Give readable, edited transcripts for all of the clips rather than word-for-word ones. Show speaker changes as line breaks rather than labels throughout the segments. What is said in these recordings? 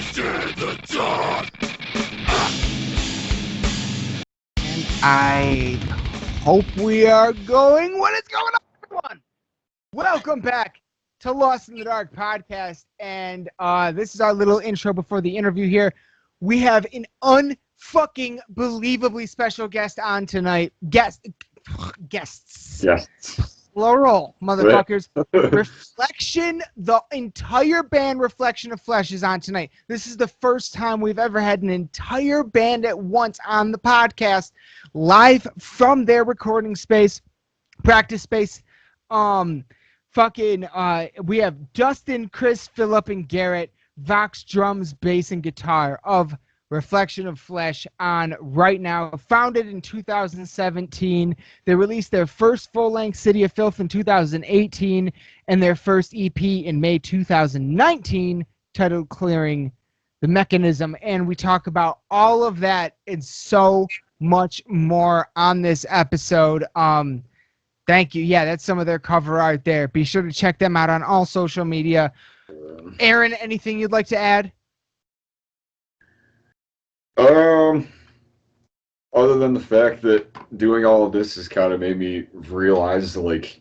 And I hope we are going. What is going on, everyone? Welcome back to Lost in the Dark podcast. And this is our little intro before the interview here. We have an unfucking believably special guest on tonight. Guests.
Yes.
Plural, motherfuckers. Reflection, the entire band Reflection of Flesh is on tonight. This is the first time we've ever had an entire band at once on the podcast, live from their recording space, practice space. We have Dustin, Chris, Phillip, and Garret, Vox, drums, bass, and guitar of Reflection of Flesh on right now. Founded in 2017, they released their first full-length City of Filth in 2018 and their first EP in May 2019 titled Clearing the Mechanism. And we talk about all of that and so much more on this episode. Thank you. Yeah, that's some of their cover art there. Be sure to check them out on all social media. Aaron, anything you'd like to add?
Other than the fact that doing all of this has kind of made me realize, like,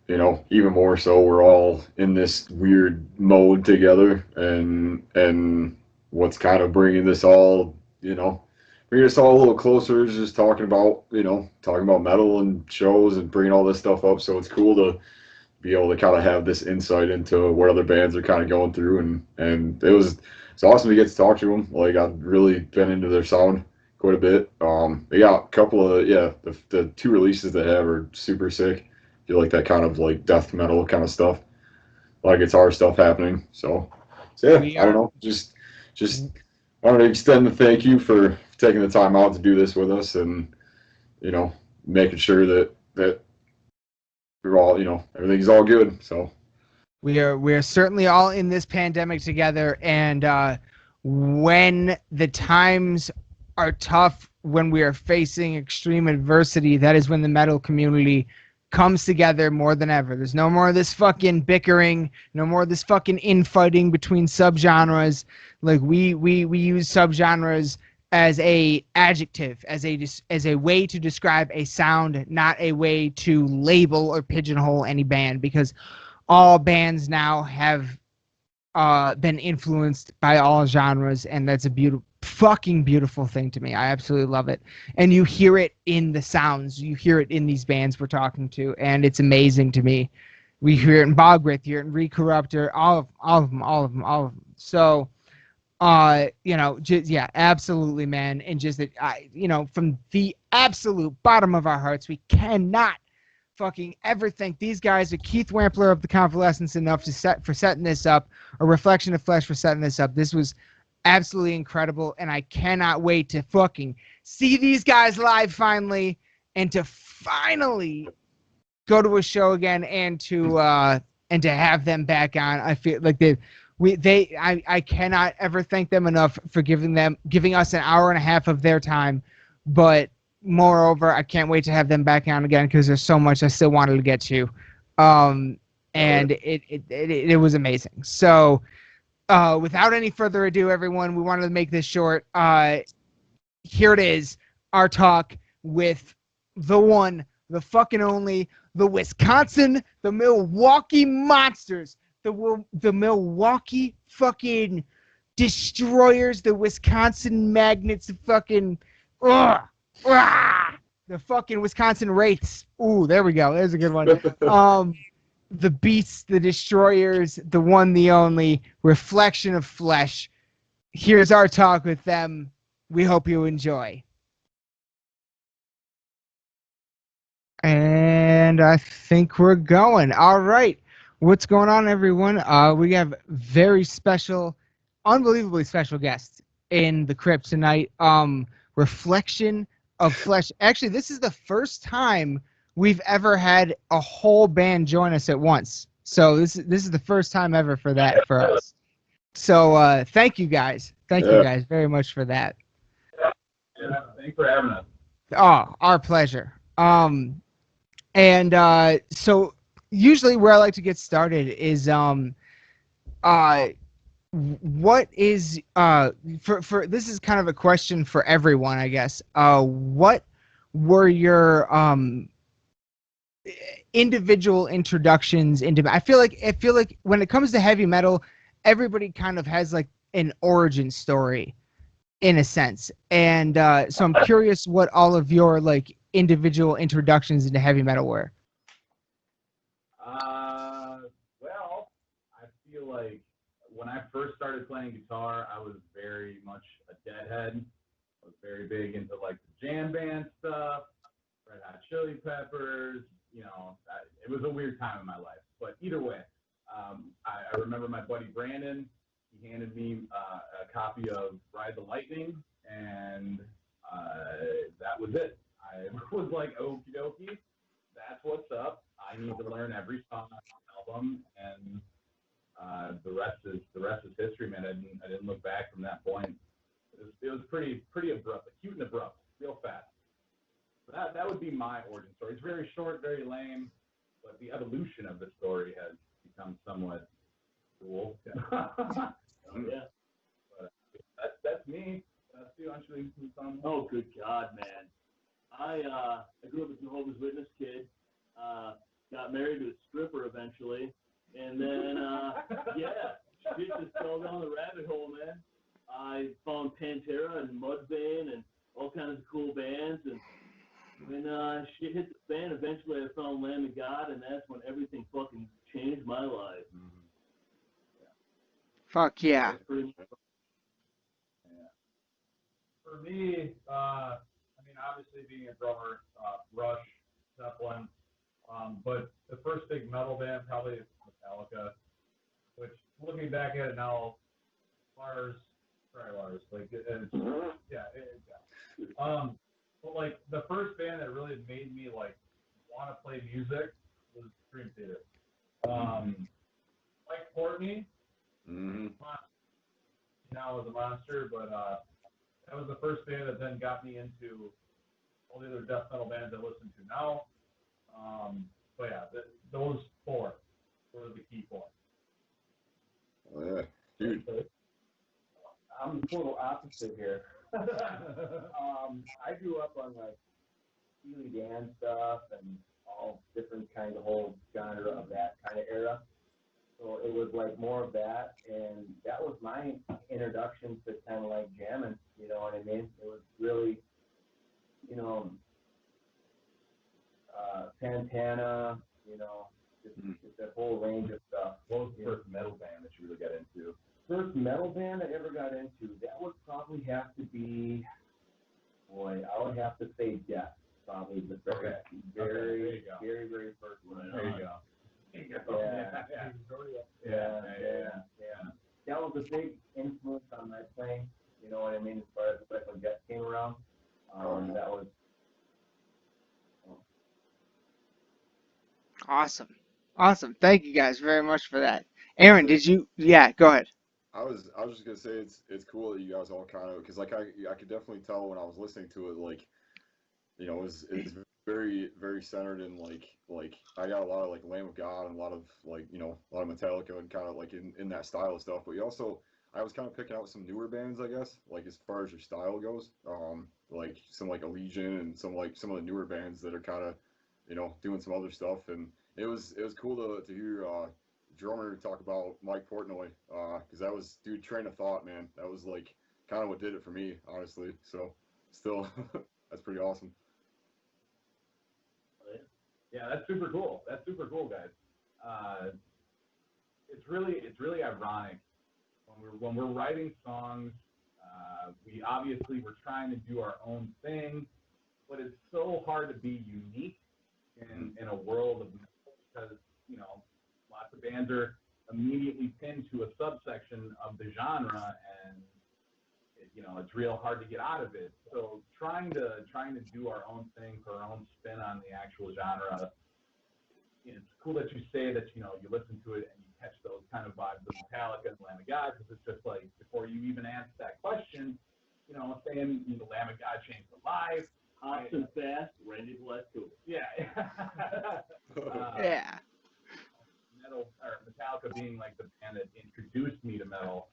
you know, even more so, we're all in this weird mode together, and what's kind of bringing us all a little closer is just talking about metal and shows and bringing all this stuff up. So it's cool to be able to kind of have this insight into what other bands are kind of going through, and it's awesome to get to talk to them. Like, I've really been into their sound quite a bit. They got a couple of, the two releases they have are super sick. I feel like that kind of like death metal kind of stuff, a lot of guitar stuff happening. So yeah, I don't know, just wanted to extend the thank you for taking the time out to do this with us, and making sure that we're all, everything's all good. So
we're certainly all in this pandemic together, and when the times are tough, when we are facing extreme adversity, that is when the metal community comes together more than ever. There's no more of this fucking bickering, no more of this fucking infighting between subgenres. Like, we use subgenres as a adjective, as a way to describe a sound, not a way to label or pigeonhole any band, because all bands now have been influenced by all genres, and that's a fucking beautiful thing to me. I absolutely love it. And you hear it in the sounds. You hear it in these bands we're talking to, and it's amazing to me. We hear it in Bogrith, hear it in Recorruptor, all of them. So, absolutely, man. And just that, from the absolute bottom of our hearts, we cannot fucking ever thank these guys, Keith Wampler of the Convalescence, enough for setting this up, a Reflection of Flesh for setting this up. This was absolutely incredible, and I cannot wait to fucking see these guys live finally, and to finally go to a show again, and to have them back on. I feel like I cannot ever thank them enough for giving us an hour and a half of their time, but moreover, I can't wait to have them back on again, because there's so much I still wanted to get to. And it was amazing. So, without any further ado, everyone, we wanted to make this short. Here it is, our talk with the one, the fucking only, the Milwaukee Monsters, the Milwaukee fucking Destroyers, the Wisconsin Magnets, the fucking... the fucking Wisconsin Wraiths. Ooh, there we go. There's a good one. The Beasts, the Destroyers, the one, the only, Reflection of Flesh. Here's our talk with them. We hope you enjoy. And I think we're going. All right. What's going on, everyone? We have very special, unbelievably special guests in the crypt tonight. Reflection of Flesh. Actually, this is the first time we've ever had a whole band join us at once. So this is the first time ever for us. So thank you guys. Thank you guys very much for that.
Yeah, thanks for having us.
Oh, our pleasure. So usually where I like to get started is what is for this is kind of a question for everyone, I guess. What were your individual introductions into? I feel like when it comes to heavy metal, everybody kind of has like an origin story in a sense, and so I'm curious what all of your like individual introductions into heavy metal were.
Well, I feel like when I first started playing guitar, I was very much a deadhead. I was very big into like the jam band stuff, Red Hot Chili Peppers. It was a weird time in my life. But either way, I remember my buddy Brandon. He handed me a copy of Ride the Lightning, and that was it. I was like, okie dokie, that's what's up. I need to learn every song on the album, and the rest is history, man. I didn't look back from that point. It was pretty abrupt, acute and abrupt, real fast. So that would be my origin story. It's very short, very lame, but the evolution of the story has become somewhat cool.
Oh, yeah.
But that's me. That's you, actually.
Oh, good God, man. I grew up as a Jehovah's Witness kid. Got married to a stripper eventually, and then yeah, shit just fell down the rabbit hole, man. I found Pantera and Mudvayne and all kinds of cool bands, and when shit hit the fan, eventually I found Lamb of God, and that's when everything fucking changed my life.
Fuck yeah.
That's pretty much.
For me, obviously being a drummer, Rush, Zeppelin, but the first big metal band probably is Metallica, which looking back at it now, Lars, like yeah. But like the first band that really made me like want to play music was Dream Theater. Mike Courtney, now was a monster, but that was the first band that then got me into all the other death metal bands I listen to now. But yeah, those four were the key points.
Oh, yeah, dude.
I'm the total opposite here. I grew up on like Steely Dan stuff and all different kinds of whole genre of that kind of era. So it was like more of that, and that was my introduction to kind of like jamming. You know what I mean? It was really, Santana, just that whole range of stuff.
What was the first metal band that you really got into?
First metal band I ever got into, that would probably have to be, I would have to say Death. Probably the very, very first one.
There you go.
Yeah. That was a big influence on my playing. You know what I mean? As far as like when Death came around, that was.
Awesome. Thank you guys very much for that. Aaron, did you? Yeah, go ahead.
I was just gonna say it's cool that you guys all kind of, because like I could definitely tell when I was listening to it, like, it's very, very centered in like I got a lot of like Lamb of God and a lot of like, a lot of Metallica and kind of like in that style of stuff. But you also, I was kind of picking out some newer bands, I guess, like as far as your style goes. Like some like Allegiant and some of the newer bands that are kind of, doing some other stuff. And it was cool to hear drummer talk about Mike Portnoy, because that was, dude, train of thought, man. That was like kind of what did it for me, honestly. So still, that's pretty awesome.
Yeah, that's super cool. Guys. It's really ironic when we're writing songs. We obviously we're trying to do our own thing, but it's so hard to be unique in a world of metal because lots of bands are immediately pinned to a subsection of the genre, and it's real hard to get out of it. So trying to do our own thing, put our own spin on the actual genre. It's cool that you say that you listen to it and you catch those kind of vibes of Metallica and Lamb of God, because it's just like before you even answer that question, saying Lamb of God changed the life.
Hops and fast, Randy Blasco.
Yeah.
Yeah.
Metal or Metallica being like the band that introduced me to metal.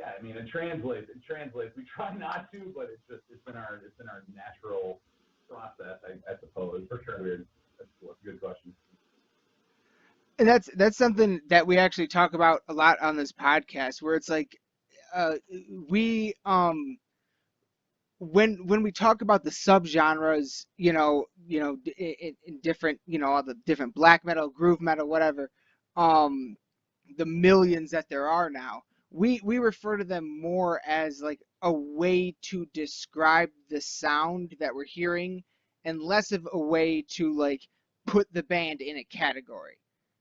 yeah, I mean, it translates. We try not to, but it's in our natural process, I suppose. For sure. Weird. That's cool. That's a good question.
And that's something that we actually talk about a lot on this podcast, where it's like, we when we talk about the subgenres, in different, all the different black metal, groove metal, whatever, the millions that there are now, we refer to them more as like a way to describe the sound that we're hearing, and less of a way to like put the band in a category,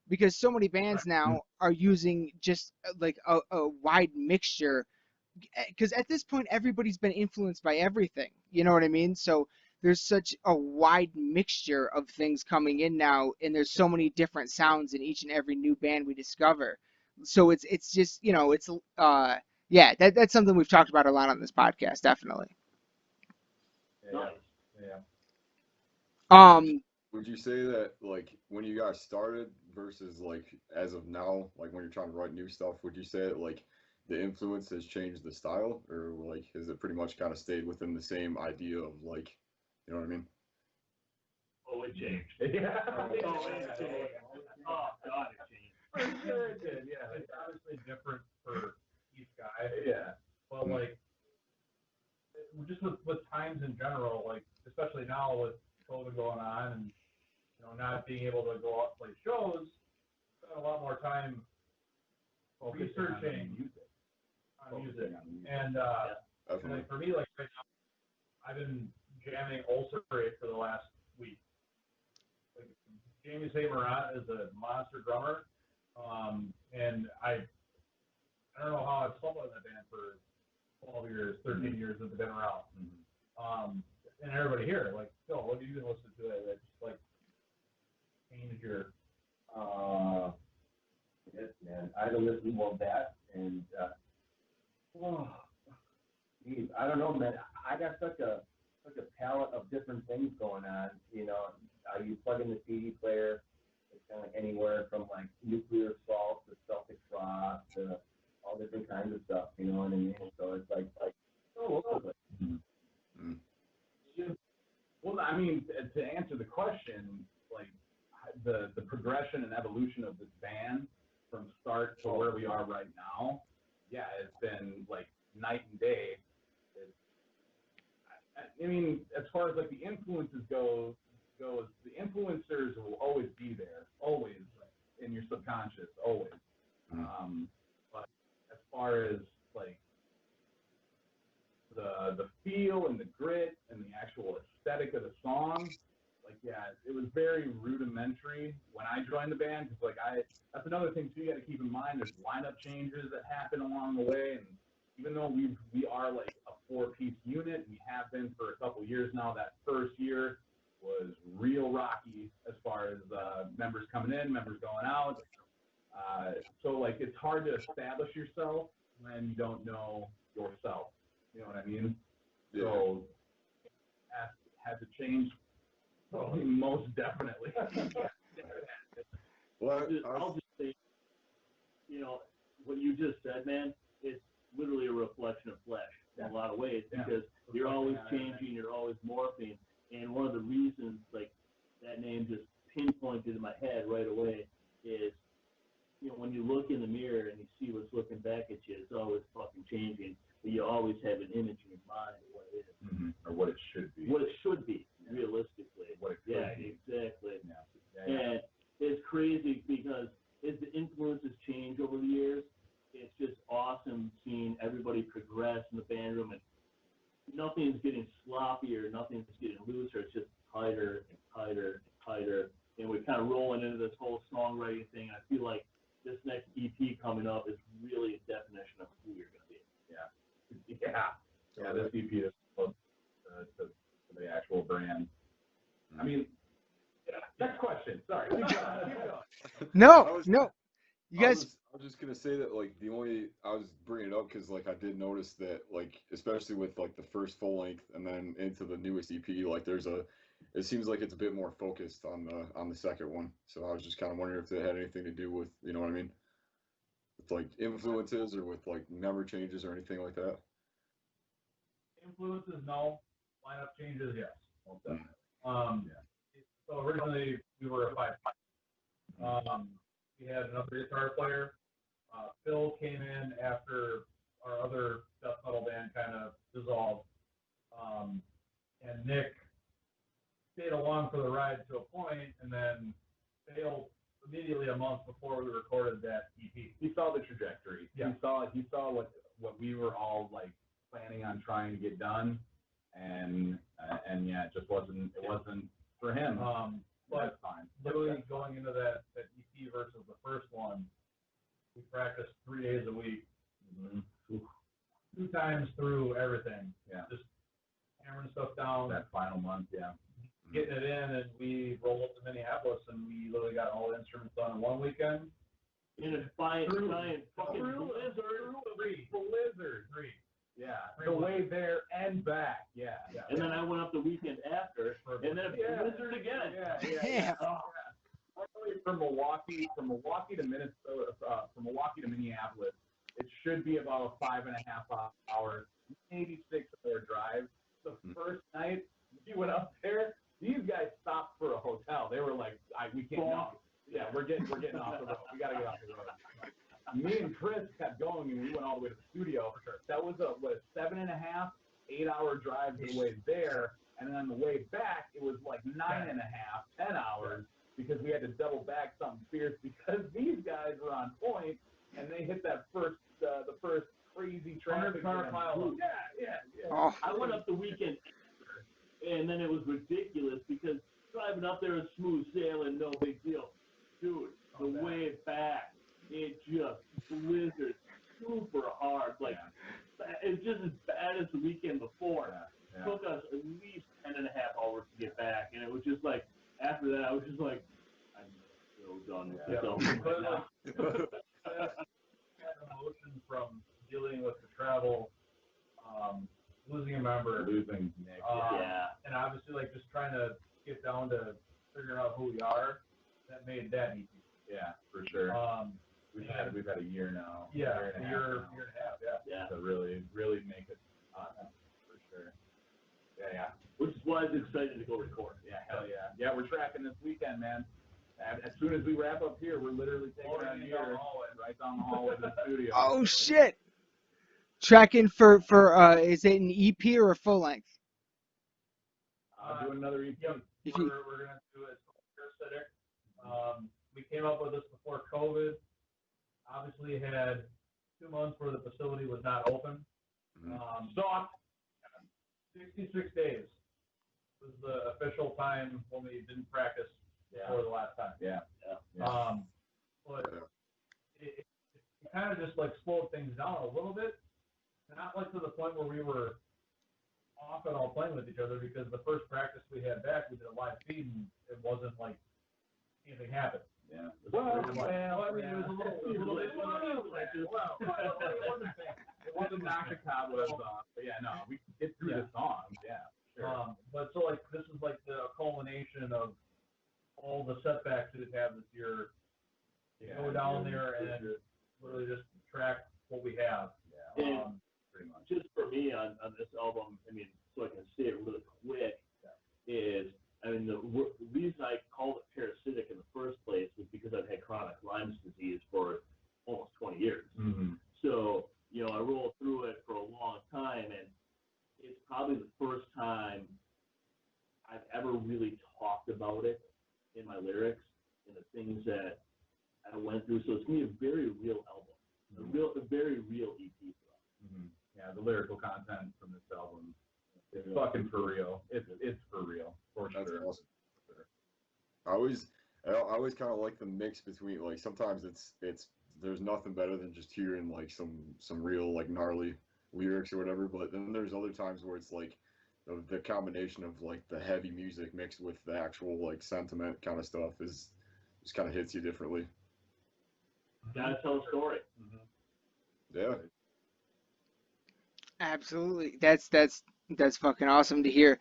because so many bands now are using just like a wide mixture, because at this point everybody's been influenced by everything, you know what I mean? So there's such a wide mixture of things coming in now, and there's so many different sounds in each and every new band we discover. So it's just, it's yeah, that's something we've talked about a lot on this podcast, definitely.
Yeah. Yeah.
Would you say that, like, when you guys started versus, like, as of now, like, when you're trying to write new stuff, would you say that, like, the influence has changed the style, or, like, has it pretty much kind of stayed within the same idea of, like, you know what I mean?
Oh, it changed.
Yeah.
Oh, it changed. Oh, God, it changed.
For sure it did. Yeah.
It's obviously different for each guy.
Yeah.
But like, just with times in general, like especially now with COVID going on and not being able to go out and play shows, spend a lot more time researching on music. And like for me, like right now, I've been jamming Ulcerate for the last week. Like, Jamie St. Marat is a monster drummer, and I don't know how I've followed that band for 12 years, 13 years that they've been around. And everybody here, like, Phil, what do you listen to that just like changed your?
Yes, man. I don't listen to more of that, and geez, I don't know, man. I got such a palette of different things going on. You plug in the CD player, it's kind of like anywhere from like Nuclear Assault to Celtic Frost to all different kinds of stuff. You know what I mean? So it's like oh, okay.
Well, I mean, to answer the question, like the progression and evolution of this band from start to where we are right now, yeah, it's been like night and day. I mean, as far as like the influences goes, the influencers will always be there, always in your subconscious, always. But as far as like the feel and the grit and the actual aesthetic of the song, like, yeah, it was very rudimentary when I joined the band, because like that's another thing too you got to keep in mind. There's lineup changes that happen along the way, and even though we are like a 4-piece unit, we have been for a couple years now. That first year was real rocky as far as members coming in, members going out. So like it's hard to establish yourself when you don't know yourself. You know what I mean? Yeah. So has it changed? Well, most definitely.
Well,
I'll just say, what you just said, man, it's literally a reflection of flesh in a lot of ways, because you're always changing, you're always morphing. And one of the reasons, like, that name just pinpointed in my head right away is, when you look in the mirror and you see what's looking back at you, it's always fucking changing. But you always have an image in your mind of what it is.
Or what it should be.
What it should be, realistically.
What it could be.
Exactly.
Yeah.
And it's crazy because as the influences change over the years, it's just awesome seeing everybody progress in the band room, and nothing's getting sloppier, nothing's getting looser. It's just tighter and tighter and tighter. And we're kind of rolling into this whole songwriting thing. I feel like this next EP coming up is really a definition of who you're going to be.
Yeah, this EP is close to the actual brand. I mean, next question. Sorry. Keep going.
No. You guys.
I was just gonna say that, like, I was bringing it up because, like, I did notice that, like, especially with like the first full length and then into the newest EP, like, it seems like it's a bit more focused on the second one. So I was just kind of wondering if it had anything to do with, you know what I mean, like influences or with like number changes or anything like that?
Influences, no. Lineup changes, yes. Most
Mm.
definitely. So originally we were a 5. We had another guitar player. Phil came in after our other death metal band kind of dissolved. And Nick stayed along for the ride to a point and then failed immediately a month before we recorded that EP.
He saw the trajectory.
Yeah.
He saw what we were all like planning on trying to get done, and yeah, it just wasn't for him.
But
that's fine.
literally going into that EP versus the first one, we practiced 3 days a week, 2 times through everything.
Yeah.
Just hammering stuff down,
That final month, yeah.
getting it in, and we rolled up to Minneapolis, and we literally got all the instruments done in 1 weekend.
In a giant fucking
Through
blizzard.
Blizzard.
3.
Yeah. The way there and back. Yeah.
And then I went up the weekend after, and then a blizzard again.
Yeah.
Luckily from Milwaukee to Minnesota, from Milwaukee to Minneapolis, it should be about a 5.5 hour, maybe 6 hour drive. The first night we went up there, these guys stopped for a hotel. They were like, we can't. No. Yeah, we're getting off the road. We gotta get off the road. Me and Chris kept going, and we went all the way to the studio. That was a 7.5, 8 hour drive the way there, and then on the way back, it was like 9.5, 10 hours because we had to double back something fierce because these guys were on point, and they hit that the first crazy traffic
100-car pile.
Yeah.
Oh.
I went up the weekend after, and then it was ridiculous because driving up there was smooth sailing, no big deal. Dude, the way back, it just blizzard super hard. Like, it's just as bad as the weekend before.
Yeah.
It took us at least 10.5 hours to get back, and it was just like, after that, I was just like, I'm so done with myself right now.
That emotion from dealing with the travel, losing a member,
Losing Nick.
and obviously like just trying to get down to figuring out who we are. That made that easy.
Yeah, for sure. We've had a year now.
Yeah,
year and a half.
Yeah.
To really make it for sure. Yeah.
Which is why I was excited to go record.
Yeah, hell yeah. Yeah, we're tracking this weekend, man. As soon as we wrap up here, we're literally taking out here right down the hallway to the studio.
Oh shit! Tracking for is it an EP or a full length?
Doing another EP.
Yep. We're gonna do it parasitic. We came up with this before COVID. Obviously had 2 months where the facility was not open.
Soft.
66 days was the official time when we didn't practice before the last time.
Yeah.
But it kind of just like slowed things down a little bit. Not like to the point where we were off and all playing with each other, because the first practice we had back, we did a live feed and it wasn't like anything happened.
Yeah.
It was
It wasn't knock the cobwebs off, but yeah, no, we could get through the songs, yeah. Sure.
But so like this is like the culmination of all the setbacks that we've had this year. Go down there and literally just track what we have.
Yeah.
Pretty much. Just for me on this album, I mean, so I can say it really quick, is, I mean, the reason I called it parasitic in the first place was because I've had chronic Lyme's disease for almost 20 years.
Mm-hmm.
So, I rolled through it for a long time, and it's probably the first time I've ever really talked about it in my lyrics and the things that I went through. So it's going to be a very real album, a very real EP for us.
Mm-hmm. Yeah, the lyrical content from this album is fucking for real. It's for real, for
That's
sure.
awesome. I always kind of like the mix between, like, sometimes it's there's nothing better than just hearing like some real like gnarly lyrics or whatever, but then there's other times where it's like the combination of like the heavy music mixed with the actual like sentiment kind of stuff is just kind of hits you differently.
Gotta tell a story.
Yeah.
Absolutely. That's fucking awesome to hear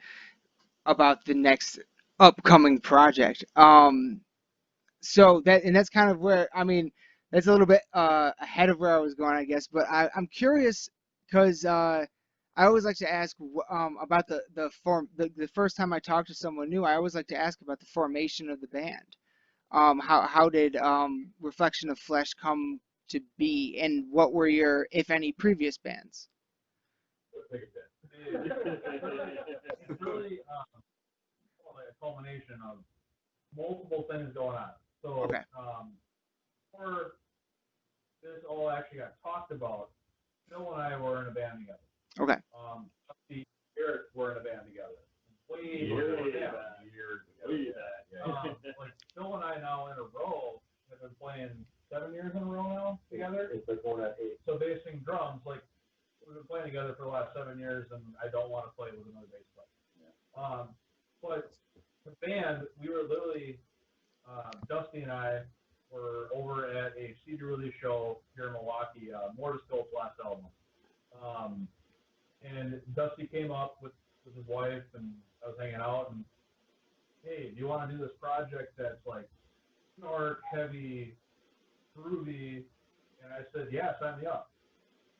about the next upcoming project. So that's kind of where, I mean, it's a little bit ahead of where I was going, I guess. But I'm curious because I always like to ask about the form. The first time I talk to someone new, I always like to ask about the formation of the band. How did Reflection of Flesh come to be, and what were your, if any, previous bands?
Take a bit. It's really like a culmination of multiple things going on. So
Okay.
before this all actually got talked about, Phil and I were in a band together.
Okay.
Dustin, Garret were in a band together. Way like Phil and I now in a row have been playing 7 years in a row now together.
It's like going at 8.
So bassing drums, like we've been playing together for the last 7 years, and I don't want to play with another bass player. Yeah. But the band, we were literally, Dusty and I were over at a CD release show here in Milwaukee, Mortis Gold's last album. And Dusty came up with his wife, and I was hanging out, and hey, do you want to do this project that's like snort, heavy, groovy? And I said, yeah, sign me up.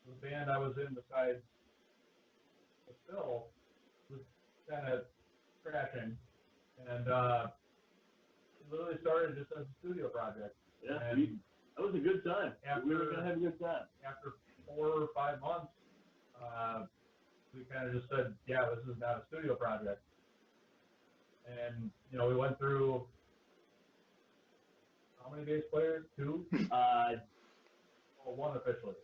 The band I was in besides Phil was kind of crashing, and it literally started just as a studio project.
Yeah,
and
that was a good time. We were gonna have a good time.
After 4 or 5 months, we kind of just said, yeah, this is not a studio project. And we went through how many bass players? 2? One officially.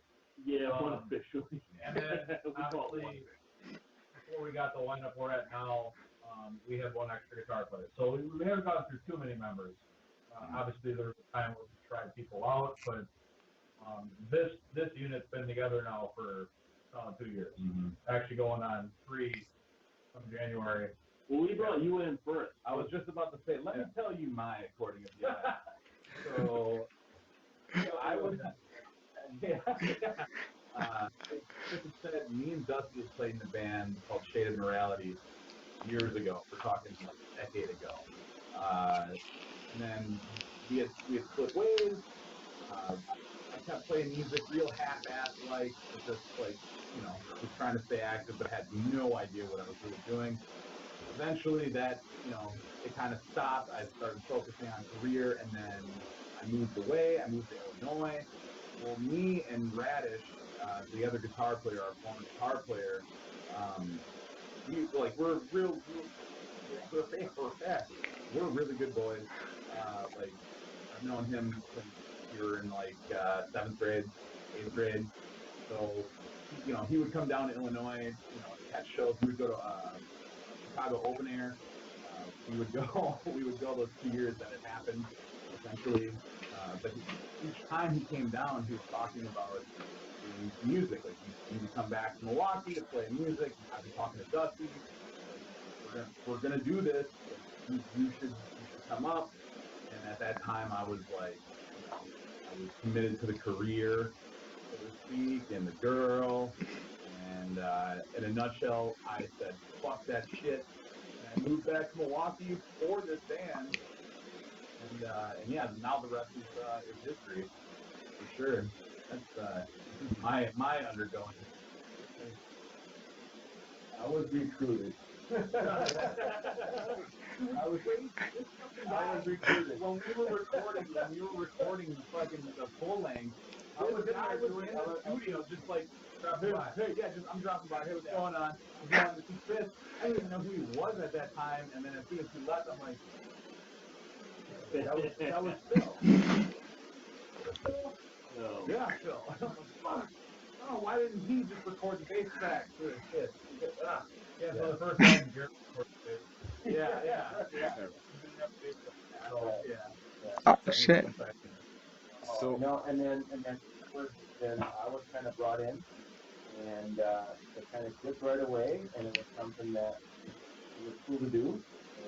Yeah, one officially.
And then obviously, before we got the lineup we're at now, we had one extra guitar player. So we haven't gone through too many members. Obviously, there was a time where we tried people out, but this unit's been together now for 2 years. Mm-hmm. Actually going on 3 from January.
Well, we brought you in first.
I was just about to say, let me tell you my according of the So I was, like you said, me and Dusty had played in a band called Shaded Morality years ago. We're talking like a decade ago. And then we had split ways. I kept playing music real half-assed, like just like was trying to stay active, but had no idea what I was really doing. Eventually, that it kind of stopped. I started focusing on career, and then I moved away. I moved to Illinois. Well, me and Radish, the other guitar player, our former guitar player, we're really good boys. Like I've known him since we were in like 7th grade, 8th grade. So he would come down to Illinois, catch shows. We would go to Chicago Open Air. We would go those 2 years that it happened, essentially. But each time he came down, he was talking about doing music. Like he would come back to Milwaukee to play music. I'd be talking to Dusty. Like, we're gonna do this. You should come up. And at that time, I was like, I was committed to the career, so to speak, and the girl. And in a nutshell, I said, fuck that shit. And I moved back to Milwaukee for this band. And yeah, now the rest is history, for sure. That's my undergoing.
I was recruited. I was recruited.
When we were recording the full length, I was in the studio just like dropping by. I'm dropping by. Hey, what's going on? I'm going to see Chris. I didn't even know who he was at that time, and then as soon as he left, I'm like, that was Phil.
No.
Yeah, Phil. Oh, why didn't he just record the bass track for this shit?
Yeah, so the first time Garret recorded it.
Yeah.
Oh shit.
So and then I was kind of brought in, and it kind of clicked right away, and it was something that it was cool to do,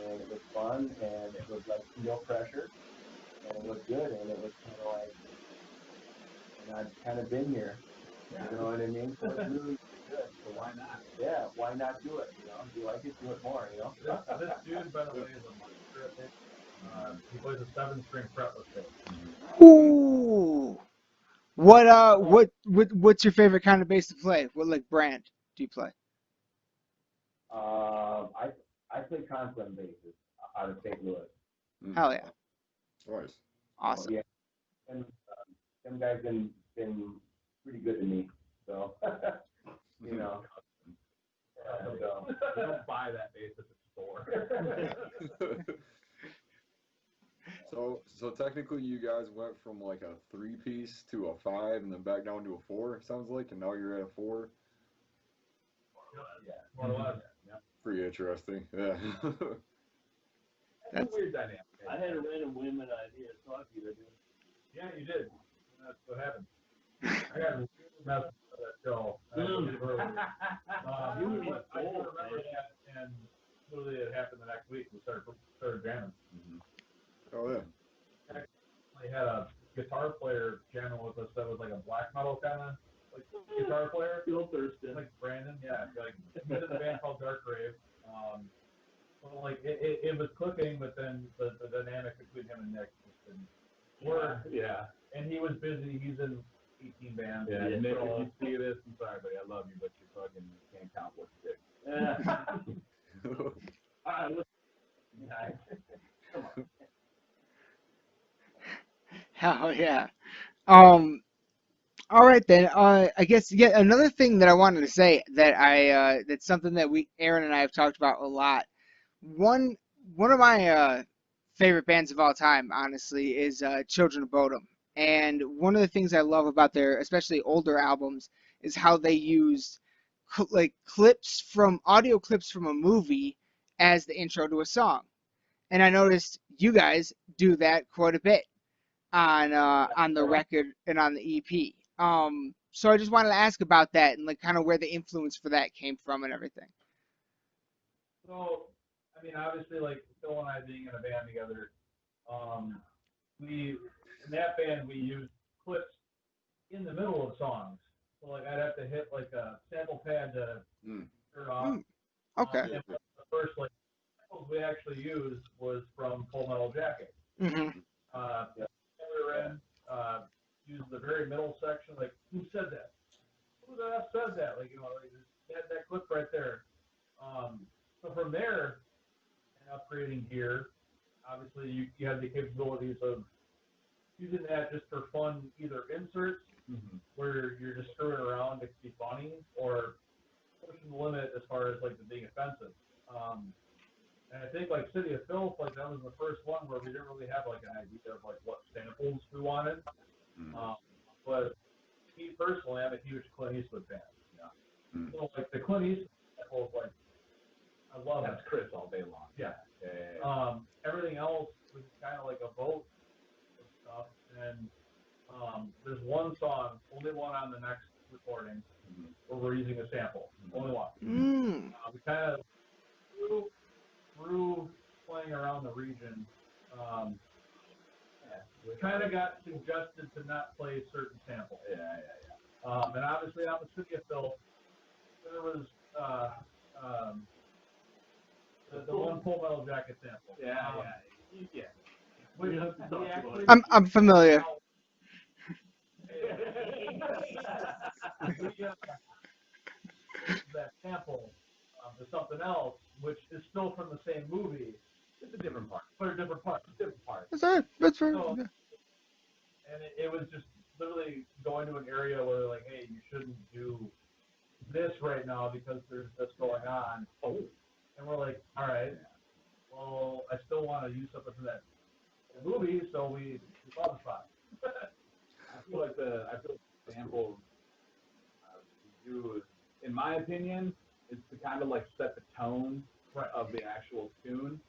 and it was fun, and it was like no pressure, and it was good, and it was kind of like, and I've kind of been here, you know what I mean? So it's really good. So why not? Yeah, why not do it? Do you like it? Do it more.
This dude, by the way, is a monster. He plays a 7-string fretless bass.
Ooh. What's your favorite kind of bass to play? What like brand do you play?
I play Conklin basses out of St. Louis.
Hell yeah.
Nice.
Awesome.
Yeah, and them guys been pretty good to me. So you know.
You don't buy that bass at the store.
So technically, you guys went from like a 3-piece to a 5, and then back down to a 4. It sounds like, and now you're at a 4.
Yeah, more or less. Yeah.
Pretty interesting. Yeah.
That's a weird dynamic.
I had a random women idea to talk to you, didn't I?
Yeah, you did. That's what happened. I got a message for that show. I do remember that, and literally it happened the next week. We started jamming.
Oh yeah.
We had a guitar player jamming with us that was like a black metal kind of like guitar player.
Phil Thurston.
Like Brandon, yeah. Like he was in a band called Dark Grave. So like it was clicking, but then the dynamic between him and Nick just didn't work.
Yeah.
And he was busy. He's in 18 bands.
Yeah, Nick,
so,
if you see this, I'm sorry, buddy. I love you, but you fucking can't count what you did.
Yeah. All right, let's. Come on.
Hell yeah. All right then. I guess another thing that I wanted to say that that's something that Aaron and I have talked about a lot. One of my favorite bands of all time, honestly, is Children of Bodom. And one of the things I love about their, especially older albums, is how they use like audio clips from a movie as the intro to a song. And I noticed you guys do that quite a bit on the record and on the EP. So I just wanted to ask about that and like kind of where the influence for that came from and everything.
So, I mean, obviously, like Phil and I being in a band together, in that band we used clips in the middle of songs. So like I'd have to hit like a sample pad to turn off.
Okay.
And the first like samples we actually used was from Full Metal Jacket.
Mm-hmm.
We were in, used the very middle section. Like, who said that? Who the F said that? Like, like that clip right there. So from there, and upgrading gear, obviously you have the capabilities of using that just for fun, either inserts where you're just screwing around to be funny, or pushing the limit as far as like the being offensive. And I think like City of Phillip, like that was the first one where we didn't really have like an idea of like what samples we wanted. But me personally, I'm a huge Clint Eastwood fan. Yeah. So like the Clint Eastwood samples, like I love
That's Chris all day long.
Yeah.
Yeah.
Everything else was kind of like a vote of stuff. And there's one song, only one on the next recording, where we're using a sample. Only one. We kind of through playing around the region, we kind of got suggested to not play certain samples. And obviously on the City of Phil, there was the one Full Metal Jacket sample.
I'm familiar.
That sample to something else, which is still from the same movie. It's a different part. For a different part. Different part.
That's all right. That's right.
So, and it was just literally going to an area where like, hey, you shouldn't do this right now because there's this going on. And we're like, all right, well, I still want to use something from that movie, so we thought the spot.
I feel like the sample we do, in my opinion, is to kind of like set the tone of the actual tune.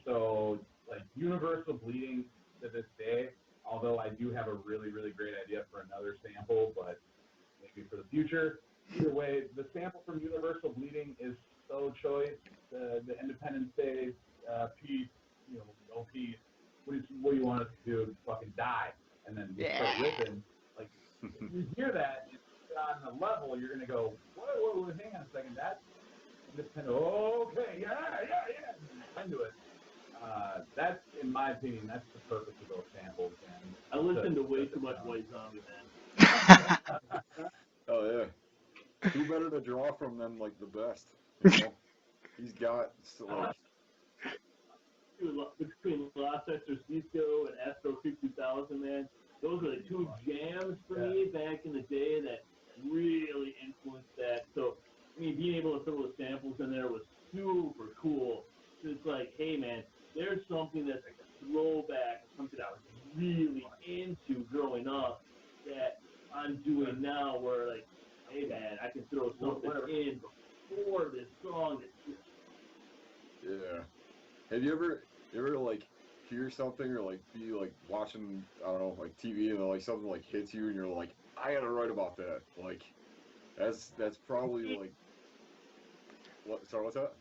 So like Universal Bleeding to this day, although I do have a really, really great idea for another sample, but maybe for the future. Either way, the sample from Universal Bleeding is so choice. The Independence Day piece, no peace. What do you want us to do? Fucking die, and then we start ripping. Like if you hear that on the level, you're gonna go, whoa, hang on a second, that's independent. Okay, yeah, into it. That's, in my opinion, that's the purpose of those samples. And
I listen to way too much White Zombie, man.
Oh yeah. Who better to draw from than like the best? You know, he's got like.
Between Los Exorcisco and Astro Creek 2000, man, those are the two jams for me back in the day that really influenced that. So, I mean, being able to throw the samples in there was super cool. It's like, hey, man, there's something that's like a throwback, something I was really into growing up that I'm doing now where, like, hey, man, I can throw something in before this song.
Yeah. Have you ever like hear something or like be like watching, I don't know, like TV and like something like hits you and you're like, I gotta write about that. Like that's probably like what? Sorry, what's that?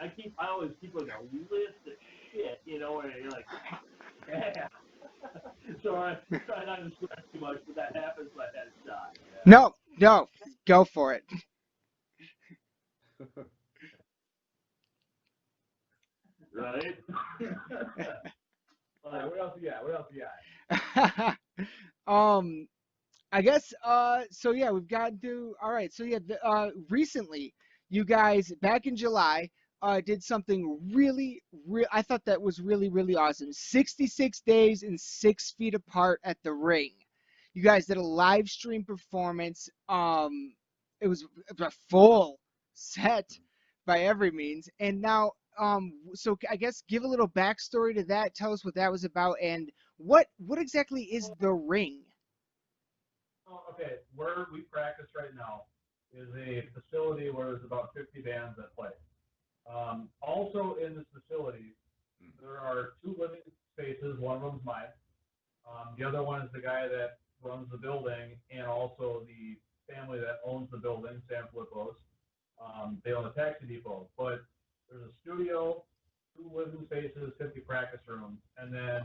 I always keep like a list of shit, you know, where you're like, yeah. So I try not to swear too much, but that happens like that shot. Yeah.
No, go for it.
Right?
What else you got?
I guess so yeah, we've got to all right. So yeah, recently you guys back in July did something really I thought that was really awesome. 66 days and 6 feet apart at the ring. You guys did a live stream performance. It was a full set by every means. And now so I guess give a little backstory to that. Tell us what that was about and what exactly is the ring?
Okay, where we practice right now is a facility where there's about 50 bands that play. Also in this facility, there are 2 living spaces. One of them's mine. The other one is the guy that runs the building and also the family that owns the building, Sam Flippo's. They own a taxi depot. But there's a studio, 2 living spaces, 50 practice rooms, and then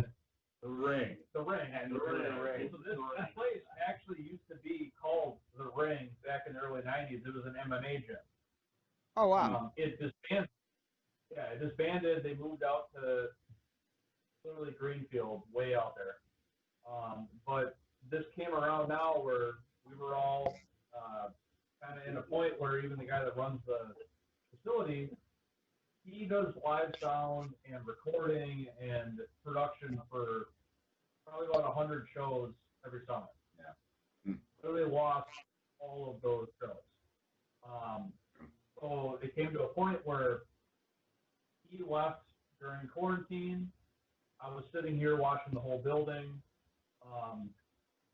The ring.
the ring. So this place actually used to be called The Ring back in the early 90s. It was an MMA gym.
Oh wow.
It disbanded. Yeah, it disbanded. They moved out to literally Greenfield, way out there. But this came around now where we were all kind of in a point where even the guy that runs the facility, he does live sound and recording and production for probably about 100 shows every summer. Yeah. Literally lost all of those shows. So it came to a point where he left during quarantine. I was sitting here watching the whole building.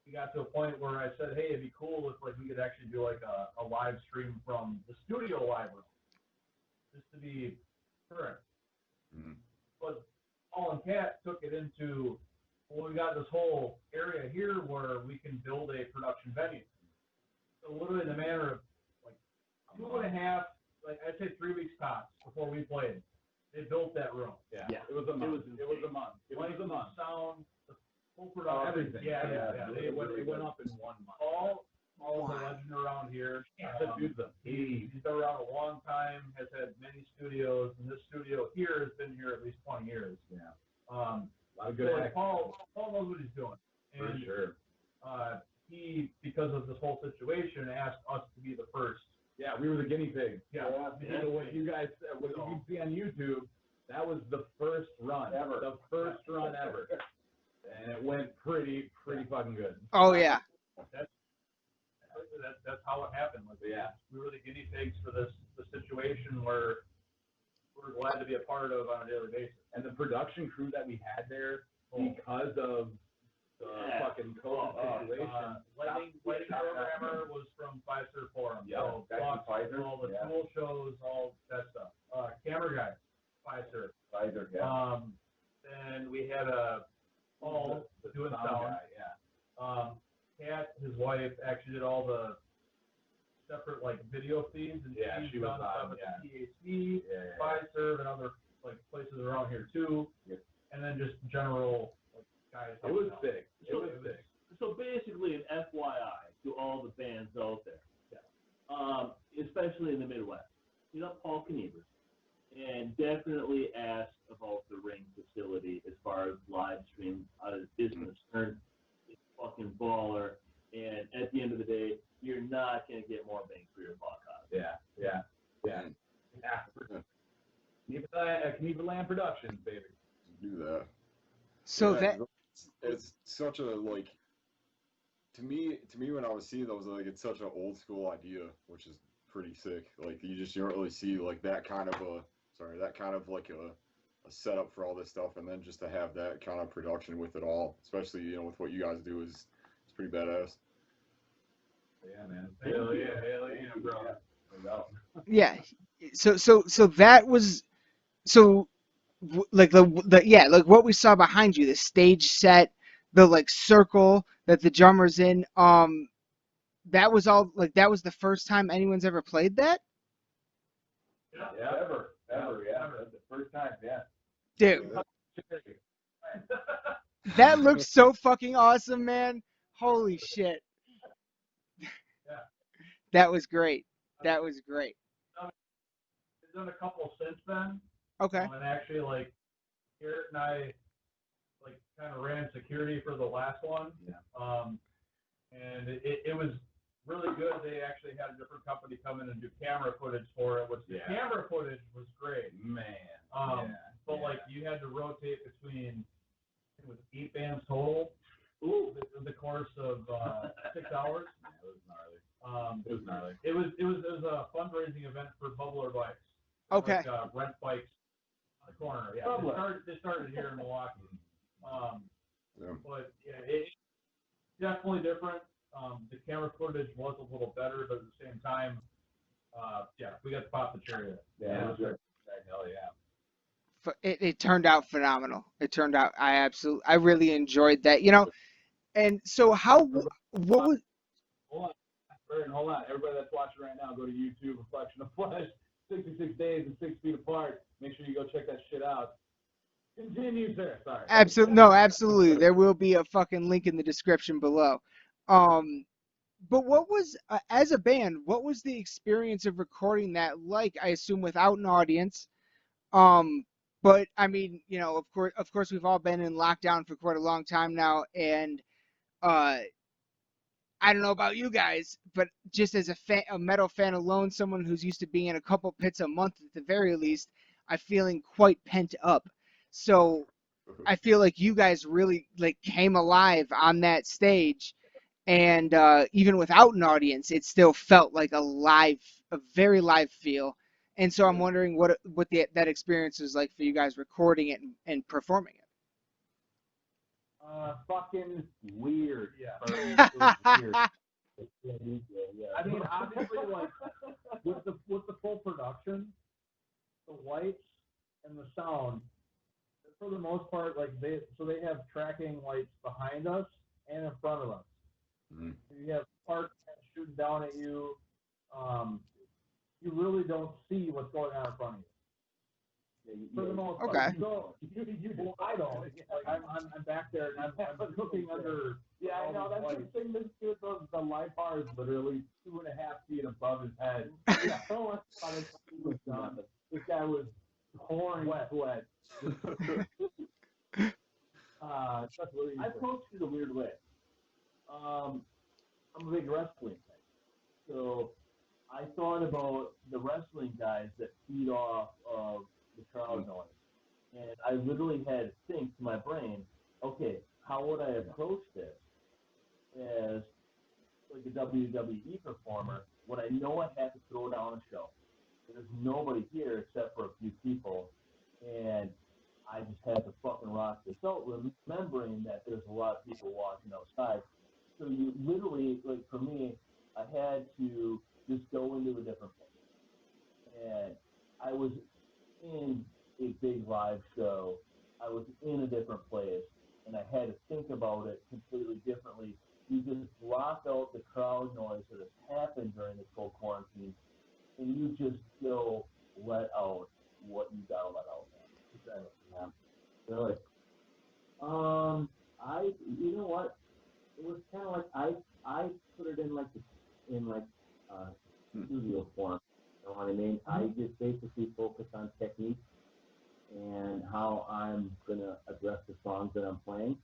We got to a point where I said, hey, it'd be cool if like we could actually do like a live stream from the studio live room, just to be current. Mm-hmm. But Paul and Kat took it into, well, we got this whole area here where we can build a production venue. So literally in the manner of like 2.5, like I'd say 3 weeks tops before we played, they built that room.
Yeah. It was a month. It was a month.
Sound, the full production.
Everything.
Yeah.
It went up in 1 month.
All the legend around here. He's been around a long time, has had many studios, and this studio here has been here at least 20 years.
Yeah.
A lot of good acting. Paul knows what he's doing.
For sure.
He, because of this whole situation, asked us to be the first.
Yeah, we were the guinea pigs.
Yeah.
So what you guys, what you can see on YouTube, that was the first run ever. The first run ever. And it went pretty fucking good.
Oh yeah.
That's how it happened. Like, we were the guinea pigs for the situation where we're glad to be a part of on a daily basis.
And the production crew that we had there, because of the fucking COVID situation.
Lightning Programmer was from Pfizer Forum.
Yeah,
so
Pfizer.
All the tool shows, all that stuff. Camera guy, Pfizer.
Yeah.
Then we had Paul doing sound.
Guy,
Kat, his wife, actually did all the separate like video feeds, and
she was on
stuff at the THC, Pfizer, and other like places around here too. Yep. And then just general like guys.
It was big. It was big.
So basically, an FYI to all the bands out there, especially in the Midwest, hit up Paul Kniever and definitely ask about the ring facility as far as live stream is concerned. It's fucking baller. And at the end of the day, you're not going to get more bang for your buck out of it.
Yeah. Knievel Land Productions, baby.
Do that.
So
Yeah,
that
it's such a like. To me, when I was seeing those, like it's such an old school idea, which is pretty sick. Like you don't really see like that kind of like a setup for all this stuff, and then just to have that kind of production with it all, especially with what you guys do is it's pretty badass.
Yeah, man. Hell yeah, bro.
yeah. So that was like like what we saw behind you, the stage set, the like circle that the drummer's in. That was all like that was the first time anyone's ever played that.
Yeah, ever, yeah. The first time, yeah.
Dude, that looks so fucking awesome, man. Holy shit.
Yeah.
That was great. That was great.
I've done a couple since then.
Okay.
And actually, like, Garret and I, like, kind of ran security for the last one.
Yeah.
And it was really good. They actually had a different company come in and do camera footage for it, which the camera footage was great.
Man.
But, like, you had to rotate between, it was 8 bands total. Ooh, the course of 6 hours.
Yeah, it was gnarly. It was gnarly.
It was a fundraising event for Bubbler bikes.
Okay.
Like, rent bikes on the corner. Yeah, they started here in Milwaukee. But yeah, it's definitely different. The camera footage was a little better, but at the same time, we got to pop the cherry.
Yeah, it was good. Hell yeah.
It turned out phenomenal. It turned out I really enjoyed that. And so what was
Hold on. Burton, hold on. Everybody that's watching right now, go to YouTube, Reflection of Flesh, 66 Days and 6 Feet Apart. Make sure you go check that shit out. Continue, sir. Sorry.
absolutely. There will be a fucking link in the description below. But what was as a band, what was the experience of recording that like? I assume without an audience. But I mean, of course, we've all been in lockdown for quite a long time now, and I don't know about you guys, but just as a metal fan alone, someone who's used to being in a couple pits a month at the very least, I'm feeling quite pent up. So I feel like you guys really like came alive on that stage, and even without an audience, it still felt like a very live feel. And so I'm wondering what that experience was like for you guys recording it and performing it.
Fucking weird.
Yeah.
It was weird.
I mean, obviously, like with the full production, the lights and the sound, for the most part, like they have tracking lights behind us and in front of us.
Mm-hmm.
You have parts shooting down at you. You really don't see what's going on in front of you. For the most part.
Okay.
So well, I don't. Like, I'm back there and I'm cooking under.
Yeah, I know. That's the thing. This dude, the light bar is literally 2.5 feet above his head. Yeah, so much by the time he was done. This guy was pouring sweat.
I approached it a weird way. I'm a big wrestling fan. So I thought about the wrestling guys that feed off of the crowd noise. And I literally had to think to my brain, okay, how would I approach this as like a WWE performer when I know I have to throw down a show? There's nobody here except for a few people, and I just had to fucking rock this out, remembering that there's a lot of people walking outside. So you literally, like for me, I had to just go into a different place. And I was in a big live show. I was in a different place, and I had to think about it completely differently. You just block out the crowd noise that has happened during this whole quarantine, and you just go let out what you gotta let out.
Yeah. Really. You know what? It was kind of like I put it in studio form. You know what I mean? I just basically focus on technique and how I'm gonna address the songs that I'm playing.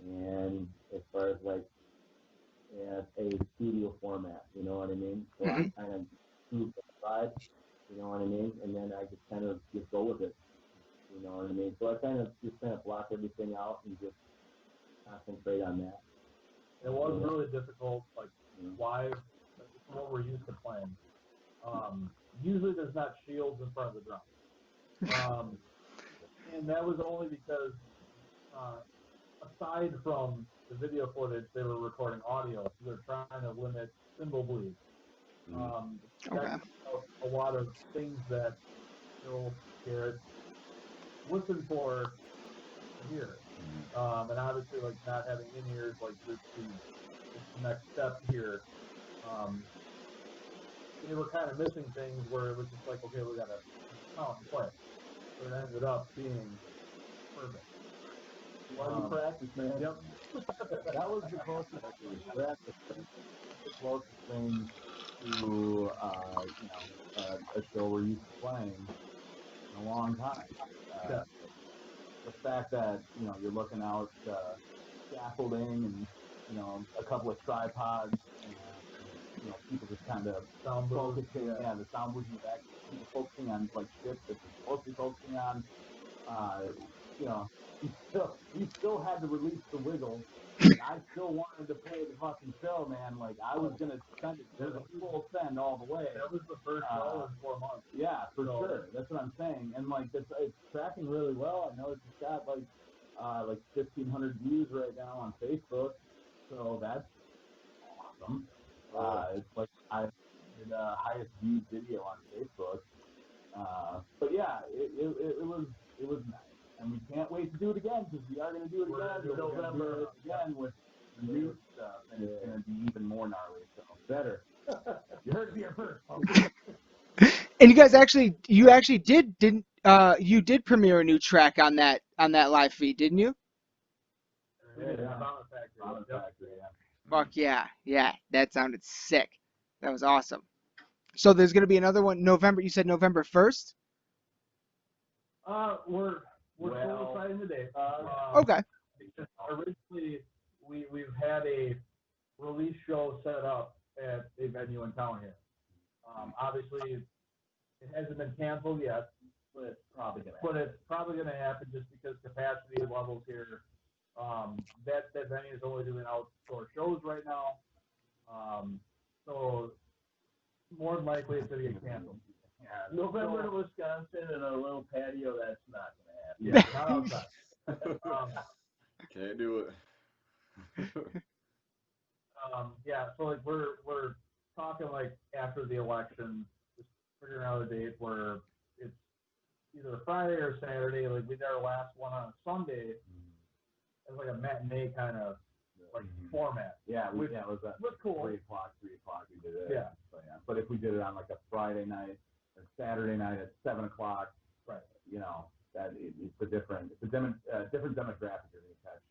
and as far as like a studio format, you know what I mean? So I kind of moved aside, you know what I mean? And then I just kind of just go with it, you know what I mean? So I kind of block everything out and just concentrate on that.
It was really difficult, like live, what we're used to playing. Usually there's not shields in front of the drum. And that was only because, aside from the video footage, they were recording audio, so they're trying to limit cymbal bleed. That's a lot of things that Phil, Garret, listen for here. And obviously, like, not having in-ears, like, this the next step here. They were kind of missing things where it was just like, okay, we got to count and play. But it ended up being perfect.
Practice, man.
Yep.
That was the closest practice. The closest thing to a show we're used to playing in a long time. The fact that you're looking out scaffolding and a couple of tripods and people just kind of focusing. Yeah, the sound booth in the back. People focusing on like shit that they're supposed to be focusing on. You still had to release the wiggle. And I still wanted to play the fucking show, man. Like, I was going to send it to the full send all the way.
That was the first show in 4 months.
Yeah, for sure. That's what I'm saying. And, like, it's tracking really well. I know it's just got, like 1,500 views right now on Facebook. So that's awesome. It's like the highest viewed video on Facebook. But, yeah, it was nice. And we can't wait to do it again because we are going to do it again in November again with new stuff, and it's going to be even more gnarly. So better. You heard it here first.
And you guys you did premiere a new track on that live feed, didn't you?
Yeah.
Fuck yeah, that sounded sick. That was awesome. So there's going to be another one November. You said November 1st.
We're still deciding the date.
Okay.
Originally, we've had a release show set up at a venue in town here. Obviously, it hasn't been canceled yet, but it's probably going to happen just because capacity levels here. That venue is only doing outdoor shows right now. So more than likely it's going to get canceled.
Yeah, November to Wisconsin and a little patio, that's not going to happen.
Yeah, not outside.
Can't do it.
So like we're talking like after the election, just figuring out a date where it's either Friday or Saturday. Like we did our last one on a Sunday. It's like a matinee kind of like format.
Yeah, it was
cool.
3 o'clock we did it.
Yeah.
So, yeah. But if we did it on like a Friday night or Saturday night at 7 o'clock,
right?
That it's a different demographic you're gonna catch.